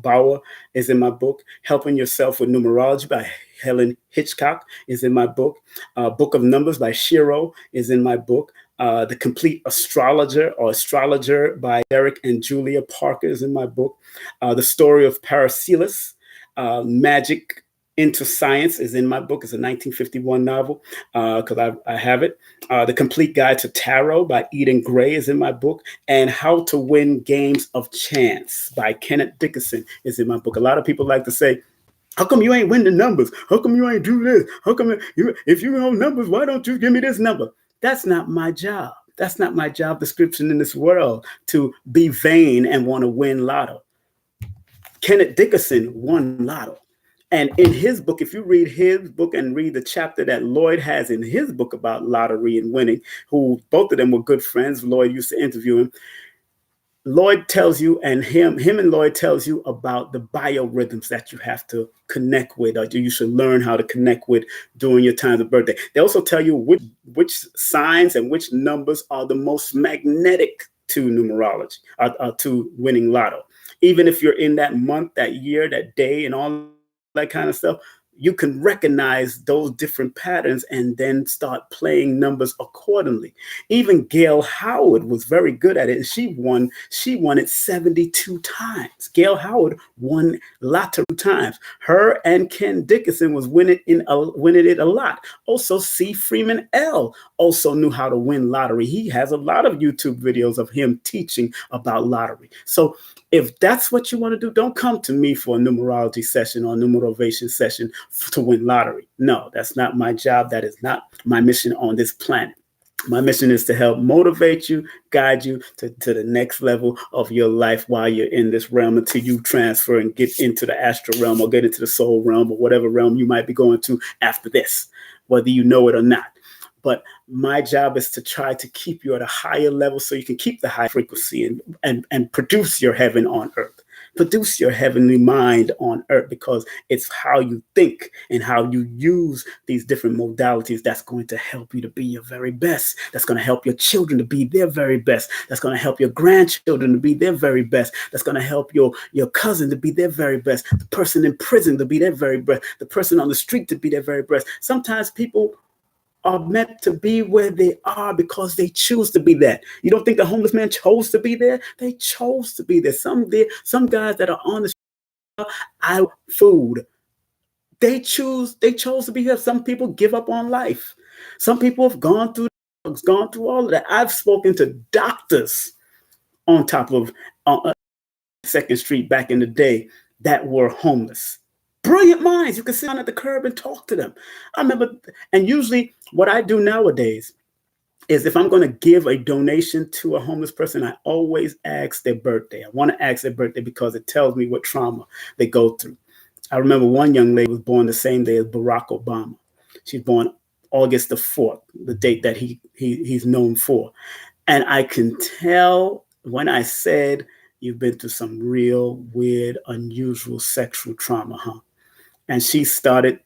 Bauer is in my book. Helping Yourself with Numerology by Helen Hitchcock is in my book. Book of Numbers by Shiro is in my book. The Complete Astrologer or Astrologer by Derek and Julia Parker is in my book. The Story of Paracelsus, Magic into Science is in my book. It's a 1951 novel because I have it. The Complete Guide to Tarot by Eden Gray is in my book. And How to Win Games of Chance by Kenneth Dickinson is in my book. A lot of people like to say, how come you ain't win the numbers? How come you ain't do this? How come if you know numbers, why don't you give me this number? That's not my job. That's not my job description in this world, to be vain and want to win lotto. Kenneth Dickinson won lotto. And in his book, if you read his book and read the chapter that Lloyd has in his book about lottery and winning, who both of them were good friends, Lloyd used to interview him. Lloyd tells you, and him and Lloyd tells you about the biorhythms that you have to connect with, or you should learn how to connect with during your times of birthday. They also tell you which signs and which numbers are the most magnetic to numerology, to winning lotto. Even if you're in that month, that year, that day, and all that kind of stuff, you can recognize those different patterns and then start playing numbers accordingly. Even Gail Howard was very good at it, and she won it 72 times. Gail Howard won lottery times. Her and Ken Dickinson was winning it a lot. Also, C. Freeman L. also knew how to win lottery. He has a lot of YouTube videos of him teaching about lottery. So if that's what you want to do, don't come to me for a numerology session or a numerovation session to win lottery. No, that's not my job. That is not my mission on this planet. My mission is to help motivate you, guide you to the next level of your life while you're in this realm, until you transfer and get into the astral realm or get into the soul realm or whatever realm you might be going to after this, whether you know it or not. But my job is to try to keep you at a higher level so you can keep the high frequency and produce your heaven on earth. Produce your heavenly mind on earth, because it's how you think and how you use these different modalities that's going to help you to be your very best. That's going to help your children to be their very best. That's going to help your grandchildren to be their very best. That's going to help your cousin to be their very best. The person in prison to be their very best. The person on the street to be their very best. Sometimes people are meant to be where they are because they choose to be that. You don't think the homeless man chose to be there? They chose to be there. Some guys that are on the street, I food. They chose to be here. Some people give up on life. Some people have gone through all of that. I've spoken to doctors on top of Second Street back in the day that were homeless. Brilliant minds. You can sit down at the curb and talk to them. I remember, and usually what I do nowadays is, if I'm going to give a donation to a homeless person, I always ask their birthday. I want to ask their birthday because it tells me what trauma they go through. I remember one young lady was born the same day as Barack Obama. She's born August the 4th, the date that he's known for. And I can tell when I said, you've been through some real weird, unusual sexual trauma, huh? And she started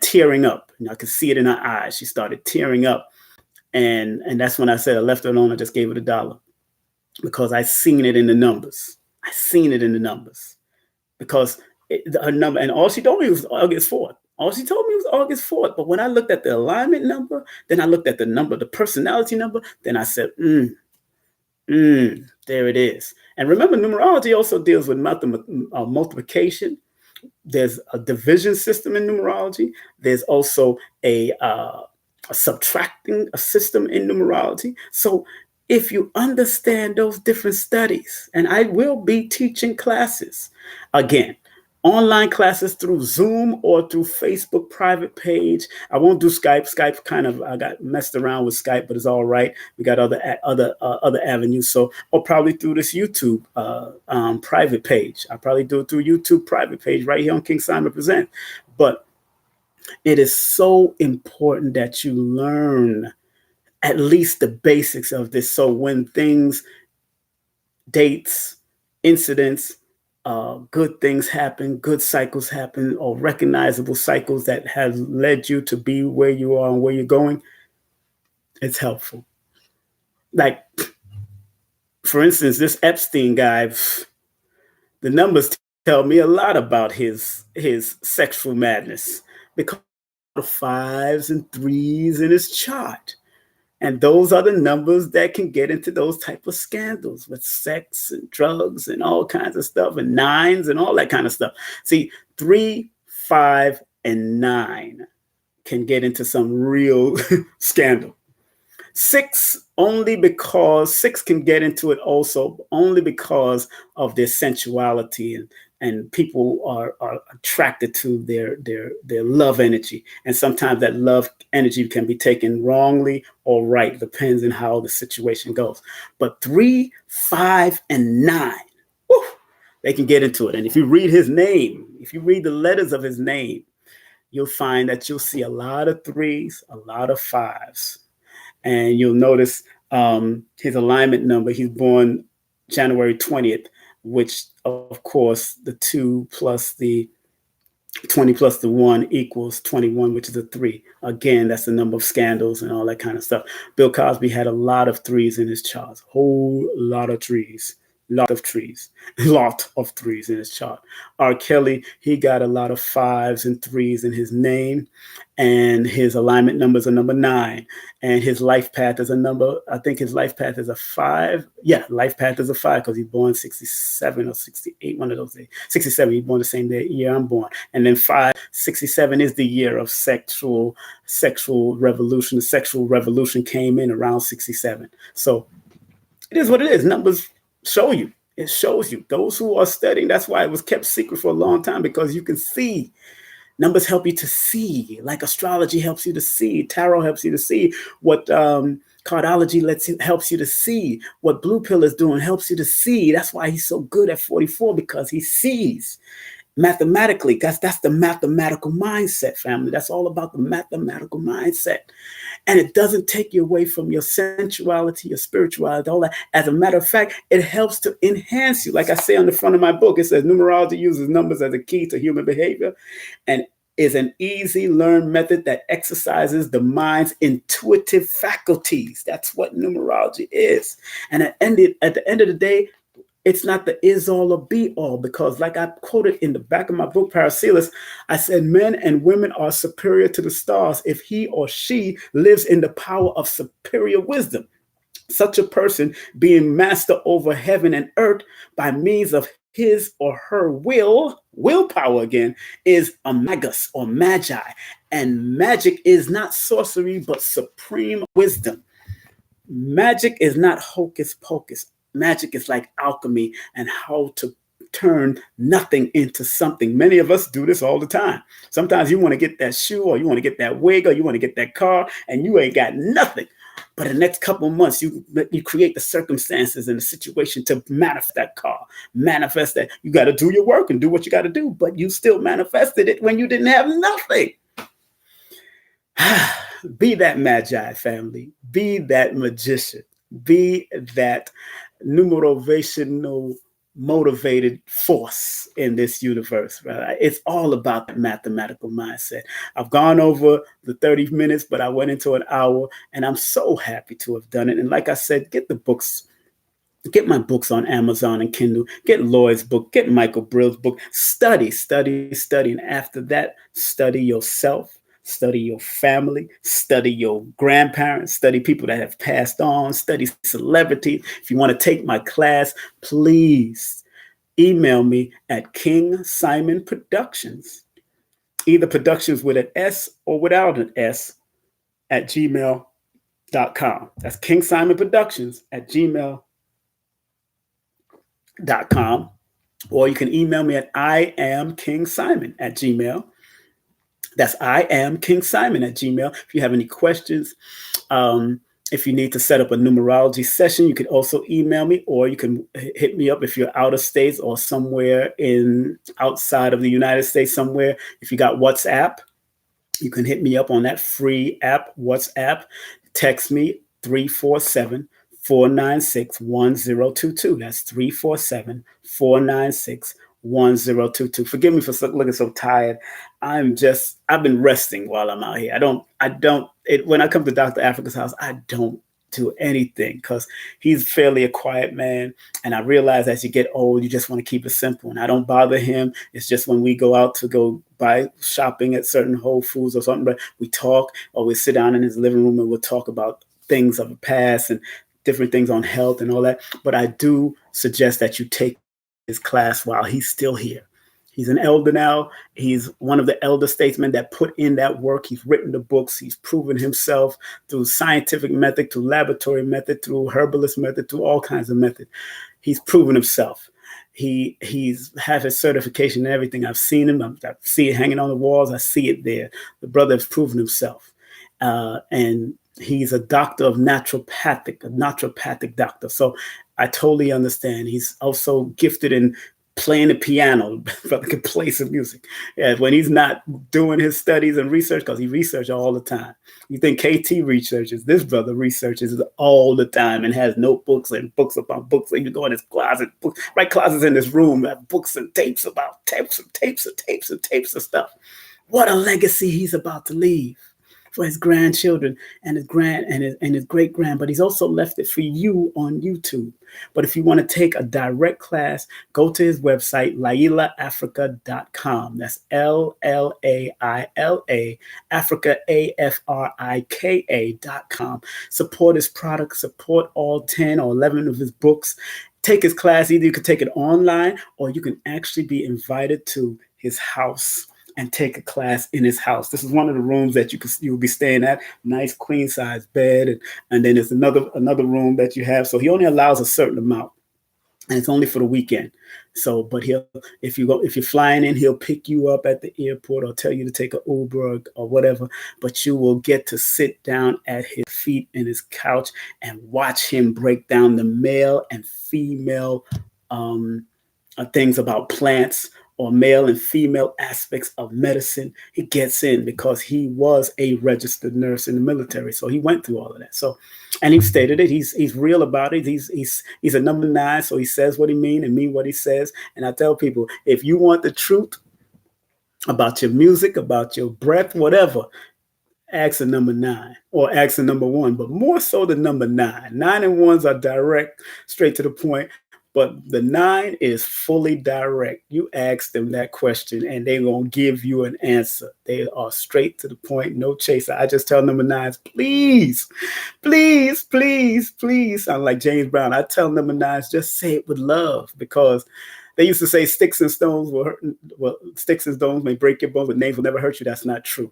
tearing up. And I could see it in her eyes. She started tearing up. And that's when I said, I left her alone. I just gave her $1 because I seen it in the numbers. I seen it in the numbers because her number, and all she told me was August 4th. All she told me was August 4th. But when I looked at the alignment number, then I looked at the number, the personality number, then I said, there it is. And remember, numerology also deals with multiplication. There's a division system in numerology. There's also a subtracting a system in numerology. So if you understand those different studies, and I will be teaching classes again, online classes through Zoom or through Facebook private page. I won't do Skype. Skype kind of, I got messed around with Skype, but it's all right. We got other avenues. So, or probably through this YouTube private page. I'll probably do it through YouTube private page right here on King Simon Present. But it is so important that you learn at least the basics of this. So when things, dates, incidents, good things happen, good cycles happen, or recognizable cycles that have led you to be where you are and where you're going, it's helpful. Like, for instance, this Epstein guy, the numbers tell me a lot about his sexual madness because of fives and threes in his chart. And those are the numbers that can get into those type of scandals with sex and drugs and all kinds of stuff, and nines and all that kind of stuff. See, 3, 5, and 9 can get into some real scandal. 6 only because 6 can get into it also only because of their sensuality, and people are attracted to their love energy. And sometimes that love energy can be taken wrongly or right, depends on how the situation goes. But 3, 5, and 9, whew, they can get into it. And if you read his name, if you read the letters of his name, you'll find that you'll see a lot of 3s, a lot of 5s. And you'll notice his alignment number. He's born January 20th, which, of course, the 2 plus the 20 plus the 1 equals 21, which is a 3. Again, that's the number of scandals and all that kind of stuff. Bill Cosby had a lot of 3s in his charts, whole lot of 3s. Lot of 3s in his chart. R. Kelly, he got a lot of 5s and 3s in his name, and his alignment numbers are number 9, and his life path is a number. I think his life path is a 5. Yeah, life path is a 5 because he's born 67 or 68, one of those days. 67, he's born the same year I'm born, and then 67 is the year of sexual revolution. The sexual revolution came in around 67. So it is what it is. Numbers show you. It shows you. Those who are studying, that's why it was kept secret for a long time, because you can see. Numbers help you to see, like astrology helps you to see. Tarot helps you to see. What cardology helps you to see. What Blue Pill is doing helps you to see. That's why he's so good at 44, because he sees mathematically. That's the mathematical mindset, family. That's all about the mathematical mindset. And it doesn't take you away from your sensuality, your spirituality, all that. As a matter of fact, it helps to enhance you. Like I say on the front of my book, it says numerology uses numbers as a key to human behavior and is an easy learned method that exercises the mind's intuitive faculties. That's what numerology is. And at the end of the day, it's not the is all or be all, because like I quoted in the back of my book, Paracelsus, I said, men and women are superior to the stars if he or she lives in the power of superior wisdom. Such a person being master over heaven and earth by means of his or her willpower again, is a magus or magi. And magic is not sorcery, but supreme wisdom. Magic is not hocus pocus. Magic is like alchemy and how to turn nothing into something. Many of us do this all the time. Sometimes you want to get that shoe, or you want to get that wig, or you want to get that car, and you ain't got nothing. But in the next couple of months, you create the circumstances and the situation to manifest that car, manifest that. You got to do your work and do what you got to do, but you still manifested it when you didn't have nothing. Be that magi, family. Be that magician. Be that numerovational motivated force in this universe, right? It's all about the mathematical mindset. I've gone over the 30 minutes, but I went into an hour, and I'm so happy to have done it. And like I said, get the books. Get my books on Amazon and Kindle. Get Lloyd's book. Get Michael Brill's book. Study. And after that, study yourself. Study your family, study your grandparents, study people that have passed on, study celebrities. If you want to take my class, please email me at King Simon Productions, either Productions with an S or without an S, at gmail.com. That's King Simon Productions at gmail.com. Or you can email me at I am King Simon at gmail. That's I am King Simon at gmail. If you have any questions, if you need to set up a numerology session, you can also email me, or you can hit me up if you're out of states or somewhere in outside of the United States somewhere. If you got WhatsApp, you can hit me up on that free app, WhatsApp. Text me 347-496-1022. That's 347-496-1022. Forgive me for looking so tired. I've been resting while I'm out here. When I come to Dr. Africa's house, I don't do anything because he's fairly a quiet man. And I realize as you get old, you just want to keep it simple. And I don't bother him. It's just when we go out to go buy shopping at certain Whole Foods or something, but we talk, or we sit down in his living room and we'll talk about things of the past and different things on health and all that. But I do suggest that you take his class while he's still here. He's an elder now. He's one of the elder statesmen that put in that work. He's written the books. He's proven himself through scientific method, through laboratory method, through herbalist method, through all kinds of methods. He's proven himself. He's had his certification and everything. I've seen him. I see it hanging on the walls. I see it there. The brother has proven himself. And he's a doctor of naturopathic doctor. So I totally understand. He's also gifted in playing the piano. Brother can play some music. Yeah, when he's not doing his studies and research, because he researches all the time. You think KT researches? This brother researches all the time and has notebooks and books upon books. So you go in his closet, right closets in this room, have books and tapes about tapes of stuff. What a legacy he's about to leave for his grandchildren and his great grand. But he's also left it for you on YouTube. But if you want to take a direct class, go to his website, lailaafrika.com. That's LLAILA, Africa, AFRIKA.com. Support his product, support all 10 or 11 of his books. Take his class. Either you can take it online or you can actually be invited to his house and take a class in his house. This is one of the rooms that you'll be staying at. Nice queen size bed, and then there's another room that you have. So he only allows a certain amount, and it's only for the weekend. So, but if you're flying in, he'll pick you up at the airport or tell you to take an Uber or whatever. But you will get to sit down at his feet in his couch and watch him break down the male and female things about plants, or male and female aspects of medicine. He gets in because he was a registered nurse in the military. So he went through all of that. So, and he stated it. He's real about it. He's a number 9. So he says what he means and mean what he says. And I tell people, if you want the truth about your music, about your breath, whatever, ask the number 9 or ask the number 1, but more so the number 9. 9 and 1s are direct, straight to the point. But the 9 is fully direct. You ask them that question and they're going to give you an answer. They are straight to the point, no chaser. I just tell number 9s, please, please, please, please. Sound like James Brown. I tell number 9s, just say it with love, because they used to say sticks and stones may break your bones, but names will never hurt you. That's not true.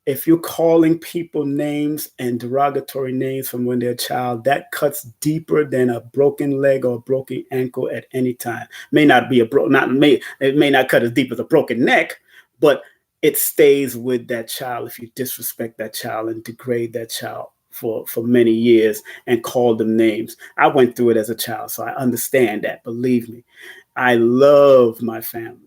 If you're calling people names and derogatory names from when they're a child, that cuts deeper than a broken leg or a broken ankle at any time. It may not cut as deep as a broken neck, but it stays with that child if you disrespect that child and degrade that child for many years and call them names. I went through it as a child, so I understand that. Believe me, I love my family.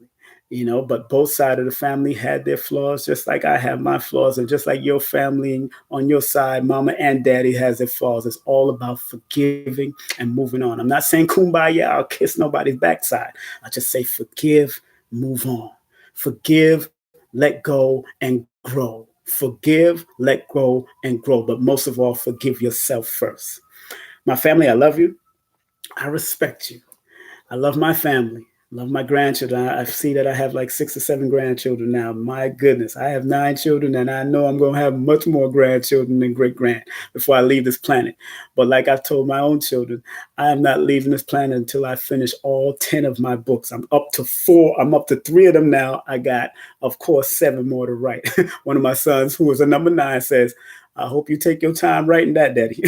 But both sides of the family had their flaws, just like I have my flaws, and just like your family on your side, mama and daddy has their flaws. It's all about forgiving and moving on. I'm not saying kumbaya, I'll kiss nobody's backside. I just say forgive, move on. Forgive, let go, and grow. Forgive, let go, and grow. But most of all, forgive yourself first. My family, I love you. I respect you. I love my family. Love my grandchildren. I see that I have like 6 or 7 grandchildren now. My goodness, I have 9 children, and I know I'm going to have much more grandchildren than great-grand before I leave this planet. But like I've told my own children, I am not leaving this planet until I finish all 10 of my books. I'm up to 4. I'm up to 3 of them now. I got, of course, 7 more to write. One of my sons, who is a number 9, says, I hope you take your time writing that, Daddy.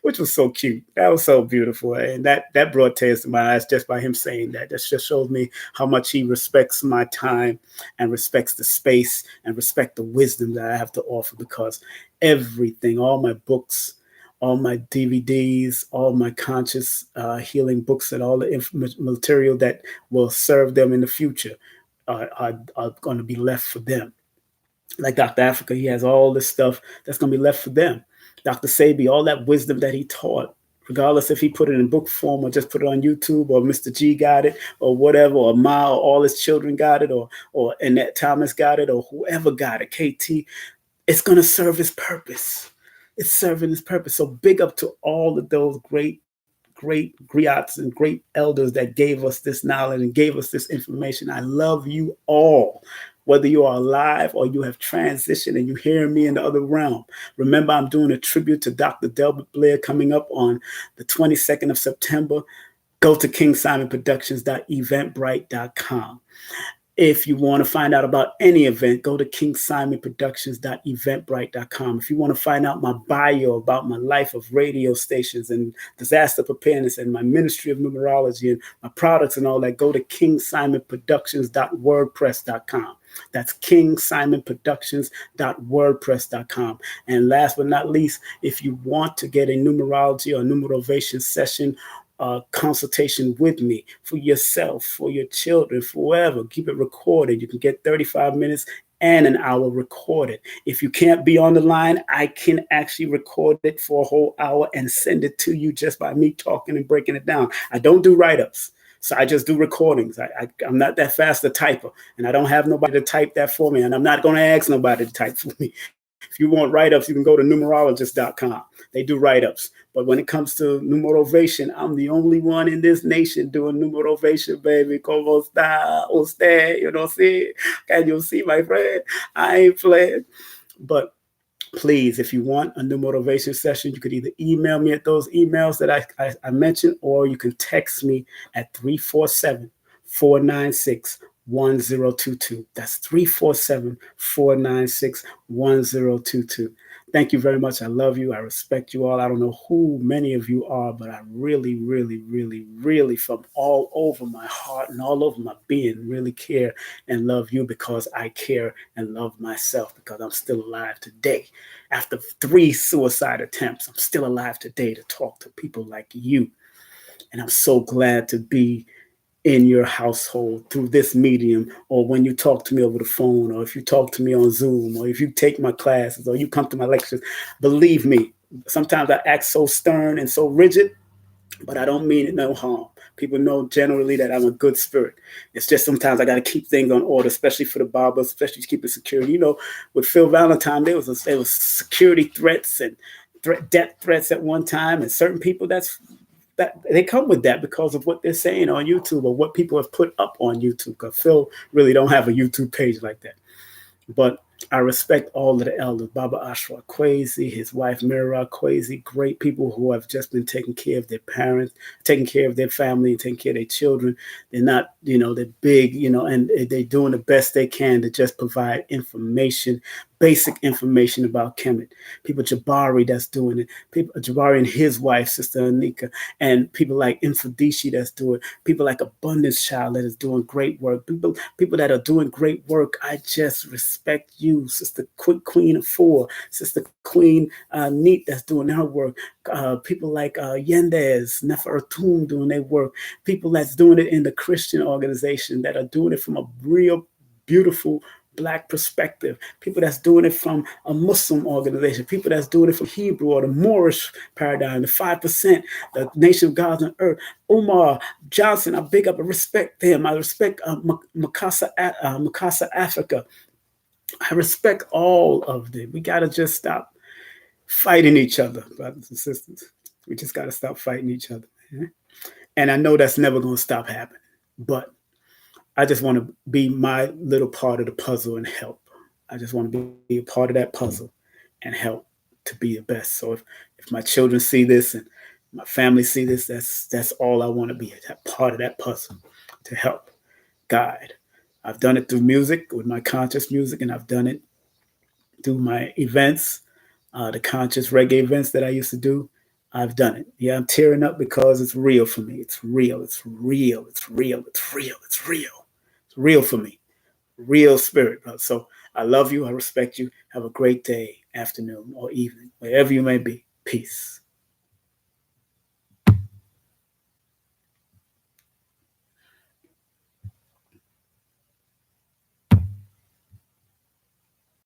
Which was so cute. That was so beautiful. And that brought tears to my eyes just by him saying that. That just shows me how much he respects my time and respects the space and respect the wisdom that I have to offer, because everything, all my books, all my DVDs, all my conscious healing books, and all the material that will serve them in the future are going to be left for them. Like Dr. Africa, he has all this stuff that's going to be left for them. Dr. Sabi, all that wisdom that he taught, regardless if he put it in book form or just put it on YouTube, or Mr. G got it or whatever, or Ma or all his children got it, or Annette Thomas got it, or whoever got it, KT, it's going to serve his purpose. It's serving his purpose. So big up to all of those great griots and great elders that gave us this knowledge and gave us this information. I love you all, whether you are alive or you have transitioned and you hear me in the other realm. Remember, I'm doing a tribute to Dr. Delbert Blair coming up on the 22nd of September. Go to kingsimonproductions.eventbrite.com. If you want to find out about any event, go to kingsimonproductions.eventbrite.com. If you want to find out my bio about my life of radio stations and disaster preparedness and my ministry of numerology and my products and all that, go to kingsimonproductions.wordpress.com. That's kingsimonproductions.wordpress.com. And last but not least, if you want to get a numerology or numerovation session consultation with me for yourself, for your children, for whoever, keep it recorded. You can get 35 minutes and an hour recorded. If you can't be on the line, I can actually record it for a whole hour and send it to you just by me talking and breaking it down. I don't do write-ups. So I just do recordings. I'm not that fast a typer, and I don't have nobody to type that for me, and I'm not going to ask nobody to type for me. If you want write-ups, you can go to numerologist.com. They do write-ups. But when it comes to numerovation, I'm the only one in this nation doing numerovation, baby. Como está usted? You know, see? Can you see, my friend? I ain't playing. But please, if you want a new motivation session, you could either email me at those emails that I mentioned, or you can text me at 347-496-1022. That's 347-496-1022. Thank you very much. I love you. I respect you all. I don't know who many of you are, but I really, really, really, really, from all over my heart and all over my being, really care and love you, because I care and love myself, because I'm still alive today. After 3 suicide attempts, I'm still alive today to talk to people like you. And I'm so glad to be in your household through this medium, or when you talk to me over the phone, or if you talk to me on Zoom, or if you take my classes, or you come to my lectures. Believe me, sometimes I act so stern and so rigid, but I don't mean it no harm. People know generally that I'm a good spirit. It's just sometimes I got to keep things on order, especially for the barbers, especially to keep it security. You know, with Phil Valentine, there was security threats and death threats at one time, and certain people that they come with that because of what they're saying on YouTube or what people have put up on YouTube. Because Phil really don't have a YouTube page like that. But I respect all of the elders, Baba Ashra Kwesi, his wife Mira Kwesi, great people who have just been taking care of their parents, taking care of their family, and taking care of their children. They're not, they're big, and they're doing the best they can to just provide information, basic information about Kemet. People, Jabari, that's doing it. People, Jabari and his wife, Sister Anika, and people like Infodishi that's doing it. People like Abundance Child that is doing great work. People that are doing great work. I just respect you, Sister Queen of Four, Sister Queen Neat that's doing her work. People like Yendez, Nefertum doing their work. People that's doing it in the Christian organization that are doing it from a real beautiful Black perspective, people that's doing it from a Muslim organization, people that's doing it from Hebrew or the Moorish paradigm, the 5%, the nation of gods on earth. Umar Johnson, I big up and respect them. I respect Mikasa Africa. I respect all of them. We got to just stop fighting each other, brothers and sisters. We just got to stop fighting each other. And I know that's never going to stop happening, but I just want to be my little part of the puzzle and help. I just want to be a part of that puzzle and help to be the best. So if my children see this and my family see this, that's all I want to be, that part of that puzzle to help guide. I've done it through music with my conscious music, and I've done it through my events. The conscious reggae events that I used to do, I've done it. Yeah, I'm tearing up because it's real for me. It's real. It's real. It's real. It's real. It's real. It's real for me. Real spirit. So I love you. I respect you. Have a great day, afternoon, or evening, wherever you may be. Peace.